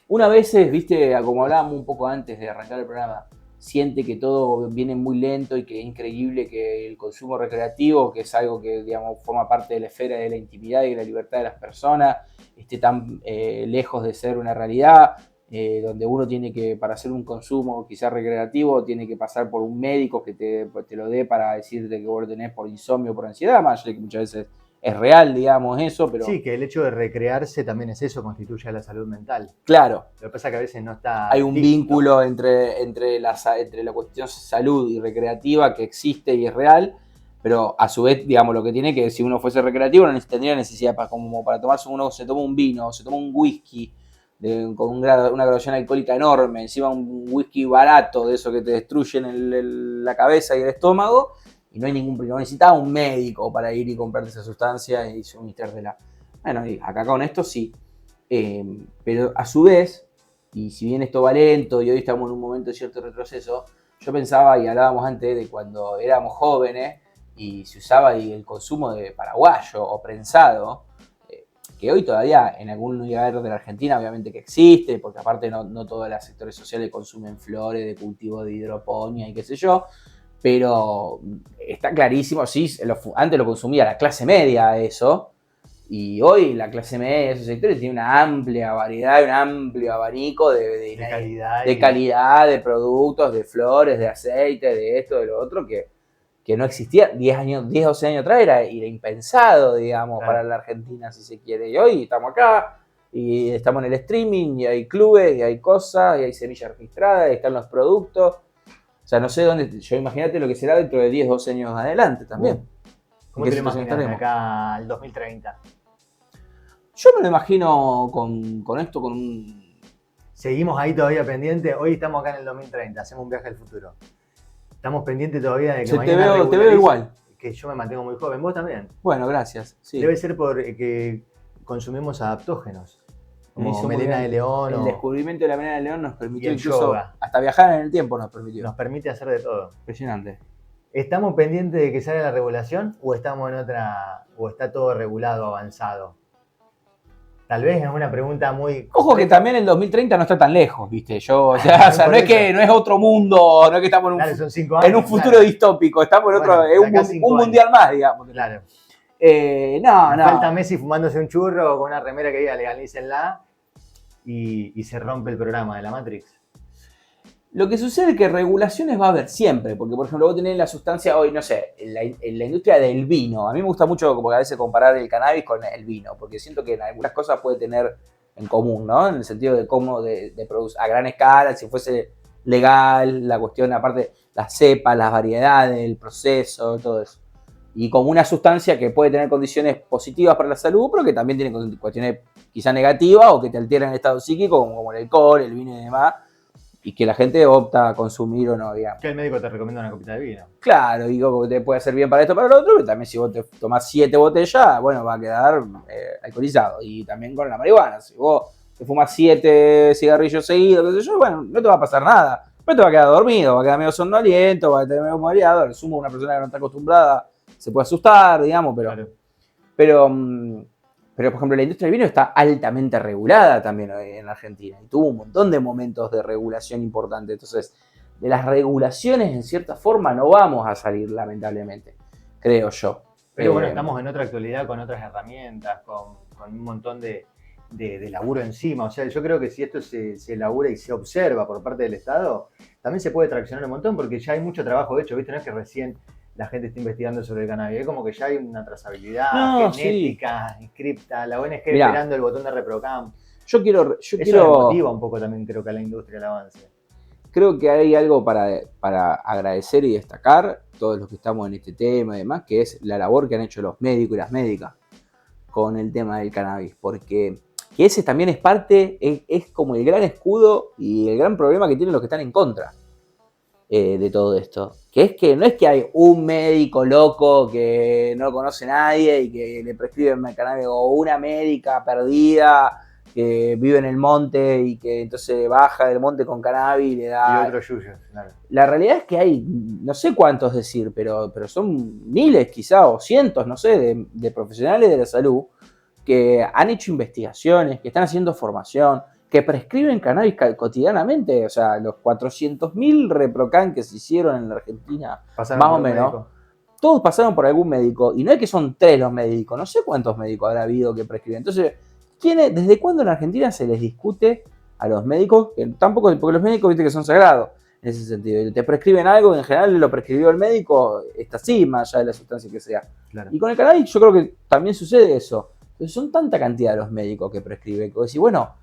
Una vez, viste, como hablábamos un poco antes de arrancar el programa, siente que todo viene muy lento y que es increíble que el consumo recreativo, que es algo que, digamos, forma parte de la esfera de la intimidad y de la libertad de las personas, esté tan lejos de ser una realidad, donde uno tiene que, para hacer un consumo quizás recreativo, tiene que pasar por un médico que te lo dé para decirte que vos lo tenés por insomnio o por ansiedad, más allá de que muchas veces es real, digamos, eso, pero... Sí, que el hecho de recrearse también es eso, constituye la salud mental. Claro. Lo que pasa es que a veces no está... Hay un vínculo entre la cuestión salud y recreativa que existe y es real, pero a su vez, digamos, lo que tiene que, si uno fuese recreativo, no tendría necesidad como para tomarse, uno se toma un vino, se toma un whisky con una graduación alcohólica enorme, encima un whisky barato de eso que te destruyen la cabeza y el estómago, y no hay no necesitaba un médico para ir y comprarte esa sustancia y suministrártela. Bueno, y acá con esto sí. Pero a su vez, y si bien esto va lento y hoy estamos en un momento de cierto retroceso, yo pensaba y hablábamos antes de cuando éramos jóvenes y se usaba el consumo de paraguayo o prensado, que hoy todavía en algún lugar de la Argentina obviamente que existe, porque aparte no todos los sectores sociales consumen flores de cultivo de hidroponía y qué sé yo, pero está clarísimo, sí, antes lo consumía la clase media eso, y hoy la clase media de esos sectores tiene una amplia variedad, un amplio abanico de calidad, de productos, de flores, de aceite, de esto, de lo otro, que no existía 10, 12 años atrás, era impensado, digamos, claro, para la Argentina, si se quiere. Y hoy estamos acá, y estamos en el streaming, y hay clubes, y hay cosas, y hay semillas registradas, y están los productos. O sea, no sé dónde, yo imagínate lo que será dentro de 10, 12 años adelante también. ¿Cómo te lo imaginas de acá al 2030? Yo me lo imagino con esto, con un... Seguimos ahí todavía pendiente. Hoy estamos acá en el 2030, hacemos un viaje al futuro. Estamos pendientes todavía de que mañana te veo igual. Que yo me mantengo muy joven. ¿Vos también? Bueno, gracias. Sí. Debe ser porque consumimos adaptógenos. Como melena de león. El descubrimiento de la melena de león nos permitió incluso yoga. Hasta viajar en el tiempo nos permitió. Nos permite hacer de todo. Impresionante. ¿Estamos pendientes de que salga la regulación o estamos en otra, o está todo regulado, avanzado? Tal vez es una pregunta muy... Ojo que también el 2030 no está tan lejos, ¿viste? O sea, no es otro mundo, no es que estamos en un, son 5 años, en un futuro distópico, estamos en otro, es un mundial más, digamos. Claro. No. Falta Messi fumándose un churro con una remera que diga legalícenla y se rompe el programa de la Matrix. Lo que sucede es que regulaciones va a haber siempre, porque por ejemplo vos tenés la sustancia hoy, no sé, en la industria del vino. A mí me gusta mucho como a veces comparar el cannabis con el vino, porque siento que en algunas cosas puede tener en común, ¿no? En el sentido de cómo de producir a gran escala, si fuese legal, la cuestión, aparte, las cepas, las variedades, el proceso, todo eso. Y como una sustancia que puede tener condiciones positivas para la salud, pero que también tiene cuestiones quizás negativas o que te alteran el estado psíquico, como el alcohol, el vino y demás. Y que la gente opta a consumir o no, digamos. Que el médico te recomienda una copita de vino. Claro, digo que te puede hacer bien para esto, para lo otro, pero también si vos te tomás 7 botellas, bueno, va a quedar alcoholizado. Y también con la marihuana, si vos te fumas 7 cigarrillos seguidos, qué sé yo, bueno, no te va a pasar nada. Pero te va a quedar dormido, va a quedar medio somnoliento, va a tener medio mareado. Al sumo, una persona que no está acostumbrada se puede asustar, digamos, pero... Claro. Pero, por ejemplo, la industria del vino está altamente regulada también en Argentina y tuvo un montón de momentos de regulación importante. Entonces, de las regulaciones, en cierta forma, no vamos a salir, lamentablemente, creo yo. Pero bueno, estamos en otra actualidad con otras herramientas, con un montón de laburo encima. O sea, yo creo que si esto se elabora y se observa por parte del Estado, también se puede traccionar un montón porque ya hay mucho trabajo hecho, ¿viste? No es que recién la gente está investigando sobre el cannabis, es como que ya hay una trazabilidad genética, inscripta, la ONG esperando el botón de ReproCam. Yo quiero motiva un poco también, creo que a la industria el avance. Creo que hay algo para agradecer y destacar, todos los que estamos en este tema y demás, que es la labor que han hecho los médicos y las médicas con el tema del cannabis, porque que ese también es parte, es como el gran escudo y el gran problema que tienen los que están en contra. de todo esto. Que es que no es que hay un médico loco que no lo conoce nadie y que le prescribe cannabis, o una médica perdida que vive en el monte y que entonces baja del monte con cannabis y le da... Y otro yuyo, claro. La realidad es que hay, no sé cuántos decir, pero son miles quizá o cientos, no sé, de profesionales de la salud que han hecho investigaciones, que están haciendo formación, que prescriben cannabis cotidianamente. O sea, los 400.000 ReproCan que se hicieron en la Argentina, Pasaron más por o un menos, médico. todos pasaron por algún médico. Y no es que son 3 los médicos, no sé cuántos médicos habrá habido que prescriben. Entonces, ¿desde cuándo en Argentina se les discute a los médicos? Que tampoco, porque los médicos, viste que son sagrados en ese sentido. Y te prescriben algo, en general lo prescribió el médico, está así, más allá de la sustancia que sea. Claro. Y con el cannabis yo creo que también sucede eso. Entonces, son tanta cantidad los médicos que prescriben, que decís, bueno,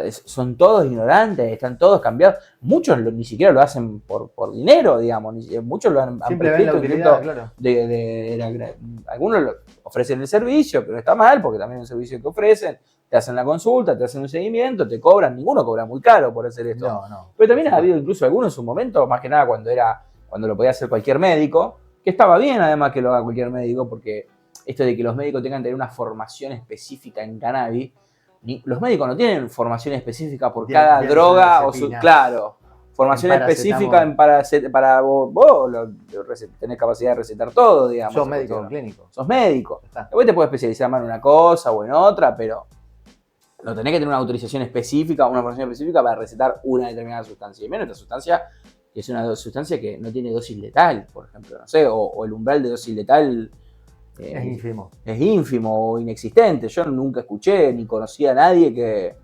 son todos ignorantes, están todos cambiados. Muchos ni siquiera lo hacen por dinero, digamos. Muchos lo han Siempre ven la utilidad, claro. Algunos ofrecen el servicio, pero está mal porque también es un servicio que ofrecen. Te hacen la consulta, te hacen un seguimiento, te cobran. Ninguno cobra muy caro por hacer esto. No. Pero también ha habido incluso algunos en su momento, más que nada cuando lo podía hacer cualquier médico, que estaba bien además que lo haga cualquier médico, porque esto de que los médicos tengan que tener una formación específica en cannabis, los médicos no tienen formación específica por cada droga, claro, formación específica para vos tenés capacidad de recetar todo, digamos. Sos médico clínico. Sos médico. Después te puedes especializar más en una cosa o en otra, pero no tenés que tener una autorización específica, una formación específica para recetar una determinada sustancia. Y menos esta sustancia, que es una sustancia que no tiene dosis letal, por ejemplo, no sé, o el umbral de dosis letal es ínfimo. Es ínfimo o inexistente. Yo nunca escuché ni conocí a nadie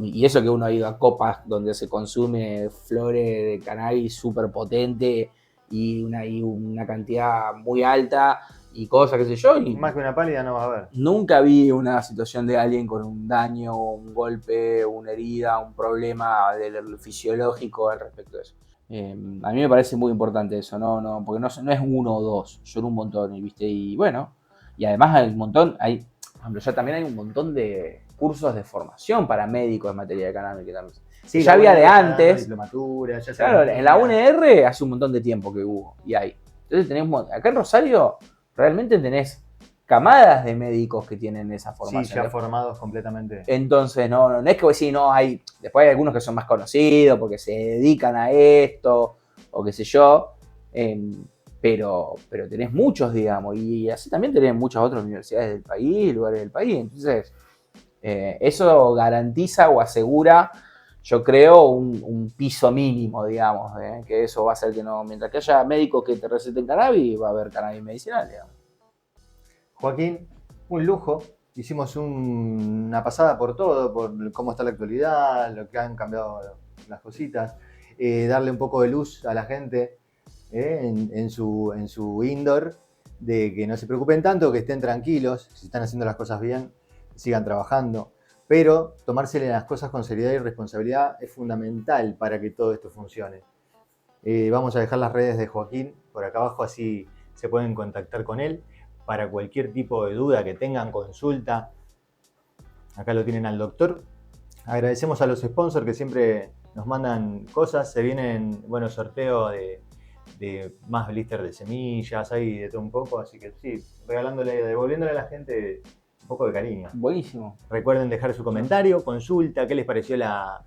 y eso que uno ha ido a copas donde se consume flores de cannabis súper potente y una cantidad muy alta y cosas, qué sé yo. Y más que una pálida no va a haber. Nunca vi una situación de alguien con un daño, un golpe, una herida, un problema fisiológico al respecto de eso. A mí me parece muy importante eso, porque no es uno o dos, son un montón, ¿viste? Y bueno, y además hay un montón, por ejemplo, ya también hay un montón de cursos de formación para médicos en materia de cannabis. Sí, ya había de antes. Diplomatura, ya claro, en la UNR hace un montón de tiempo que hubo, y hay. Entonces tenemos, acá en Rosario, realmente tenés camadas de médicos que tienen esa formación. Sí, ya formados completamente. Entonces, no es que decir, después hay algunos que son más conocidos porque se dedican a esto, o qué sé yo, pero tenés muchos, digamos, y así también tenés muchas otras universidades del país, lugares del país. Entonces, eso garantiza o asegura, yo creo, un piso mínimo, digamos, que eso va a hacer que mientras que haya médicos que te receten cannabis, va a haber cannabis medicinal, digamos. Joaquín, un lujo. Hicimos una pasada por todo, por cómo está la actualidad, lo que han cambiado las cositas, darle un poco de luz a la gente en su indoor, de que no se preocupen tanto, que estén tranquilos, si están haciendo las cosas bien, sigan trabajando. Pero tomársele las cosas con seriedad y responsabilidad es fundamental para que todo esto funcione. Vamos a dejar las redes de Joaquín por acá abajo, así se pueden contactar con él para cualquier tipo de duda que tengan, consulta. Acá lo tienen al doctor. Agradecemos a los sponsors que siempre nos mandan cosas. Se vienen buenos sorteos de más blister de semillas, hay de todo un poco. Así que sí, devolviéndole a la gente un poco de cariño. Buenísimo. Recuerden dejar su comentario, consulta, qué les pareció la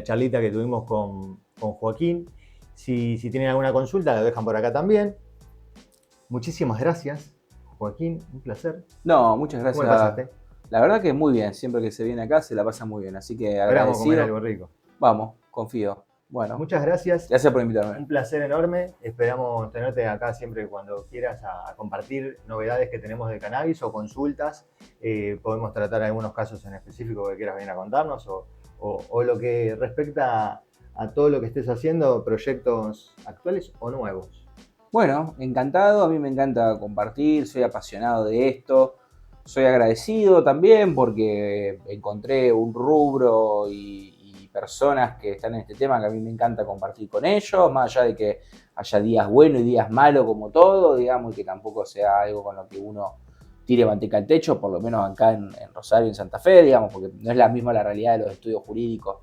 charlita que tuvimos con Joaquín. Si tienen alguna consulta, la dejan por acá también. Muchísimas gracias, Joaquín, un placer. No, muchas gracias. ¿Cómo la pasaste? La verdad que muy bien, siempre que se viene acá se la pasa muy bien, así que agradecido. Esperamos comer algo rico. Vamos, confío. Bueno, muchas gracias. Gracias por invitarme. Un placer enorme. Esperamos tenerte acá siempre cuando quieras a compartir novedades que tenemos de cannabis o consultas. Podemos tratar algunos casos en específico que quieras venir a contarnos o lo que respecta a todo lo que estés haciendo, proyectos actuales o nuevos. Bueno, encantado. A mí me encanta compartir, soy apasionado de esto. Soy agradecido también porque encontré un rubro y personas que están en este tema que a mí me encanta compartir con ellos, más allá de que haya días buenos y días malos como todo, digamos, y que tampoco sea algo con lo que uno tire manteca al techo, por lo menos acá en Rosario, en Santa Fe, digamos, porque no es la misma la realidad de los estudios jurídicos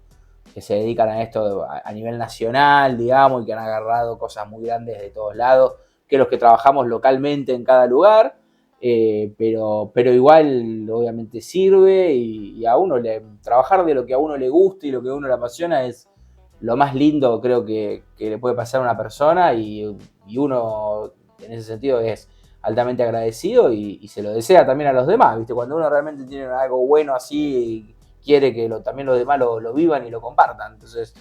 que se dedican a esto a nivel nacional, digamos, y que han agarrado cosas muy grandes de todos lados, que los que trabajamos localmente en cada lugar, pero igual obviamente sirve y a uno trabajar de lo que a uno le gusta y lo que a uno le apasiona es lo más lindo creo que le puede pasar a una persona y uno en ese sentido es altamente agradecido y se lo desea también a los demás, ¿viste? Cuando uno realmente tiene algo bueno así, quiere que también los demás lo vivan y lo compartan. Entonces,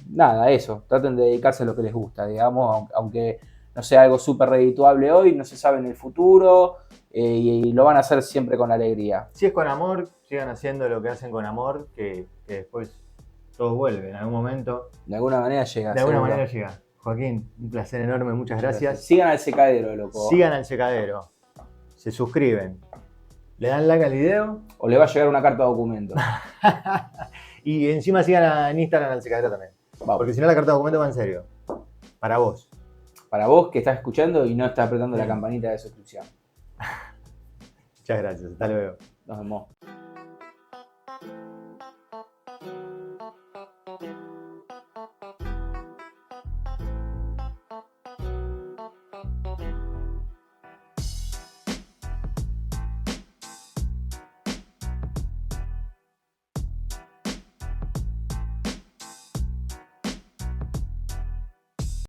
nada, eso, traten de dedicarse a lo que les gusta, digamos, aunque no sea algo súper redituable hoy, no se sabe en el futuro y lo van a hacer siempre con alegría. Si es con amor, sigan haciendo lo que hacen con amor, que después todo vuelve en algún momento. De alguna manera llega. De alguna manera llega. Joaquín, un placer enorme, muchas gracias. Sigan al secadero, loco. Sigan al secadero. Se suscriben. Le dan like al video. O le va a llegar una carta de documento. Y encima sigan en Instagram al secadero también. Vamos. Porque si no la carta de documento va en serio. Para vos. Para vos que estás escuchando y no estás apretando la campanita de suscripción. Muchas gracias. Hasta luego. Nos vemos.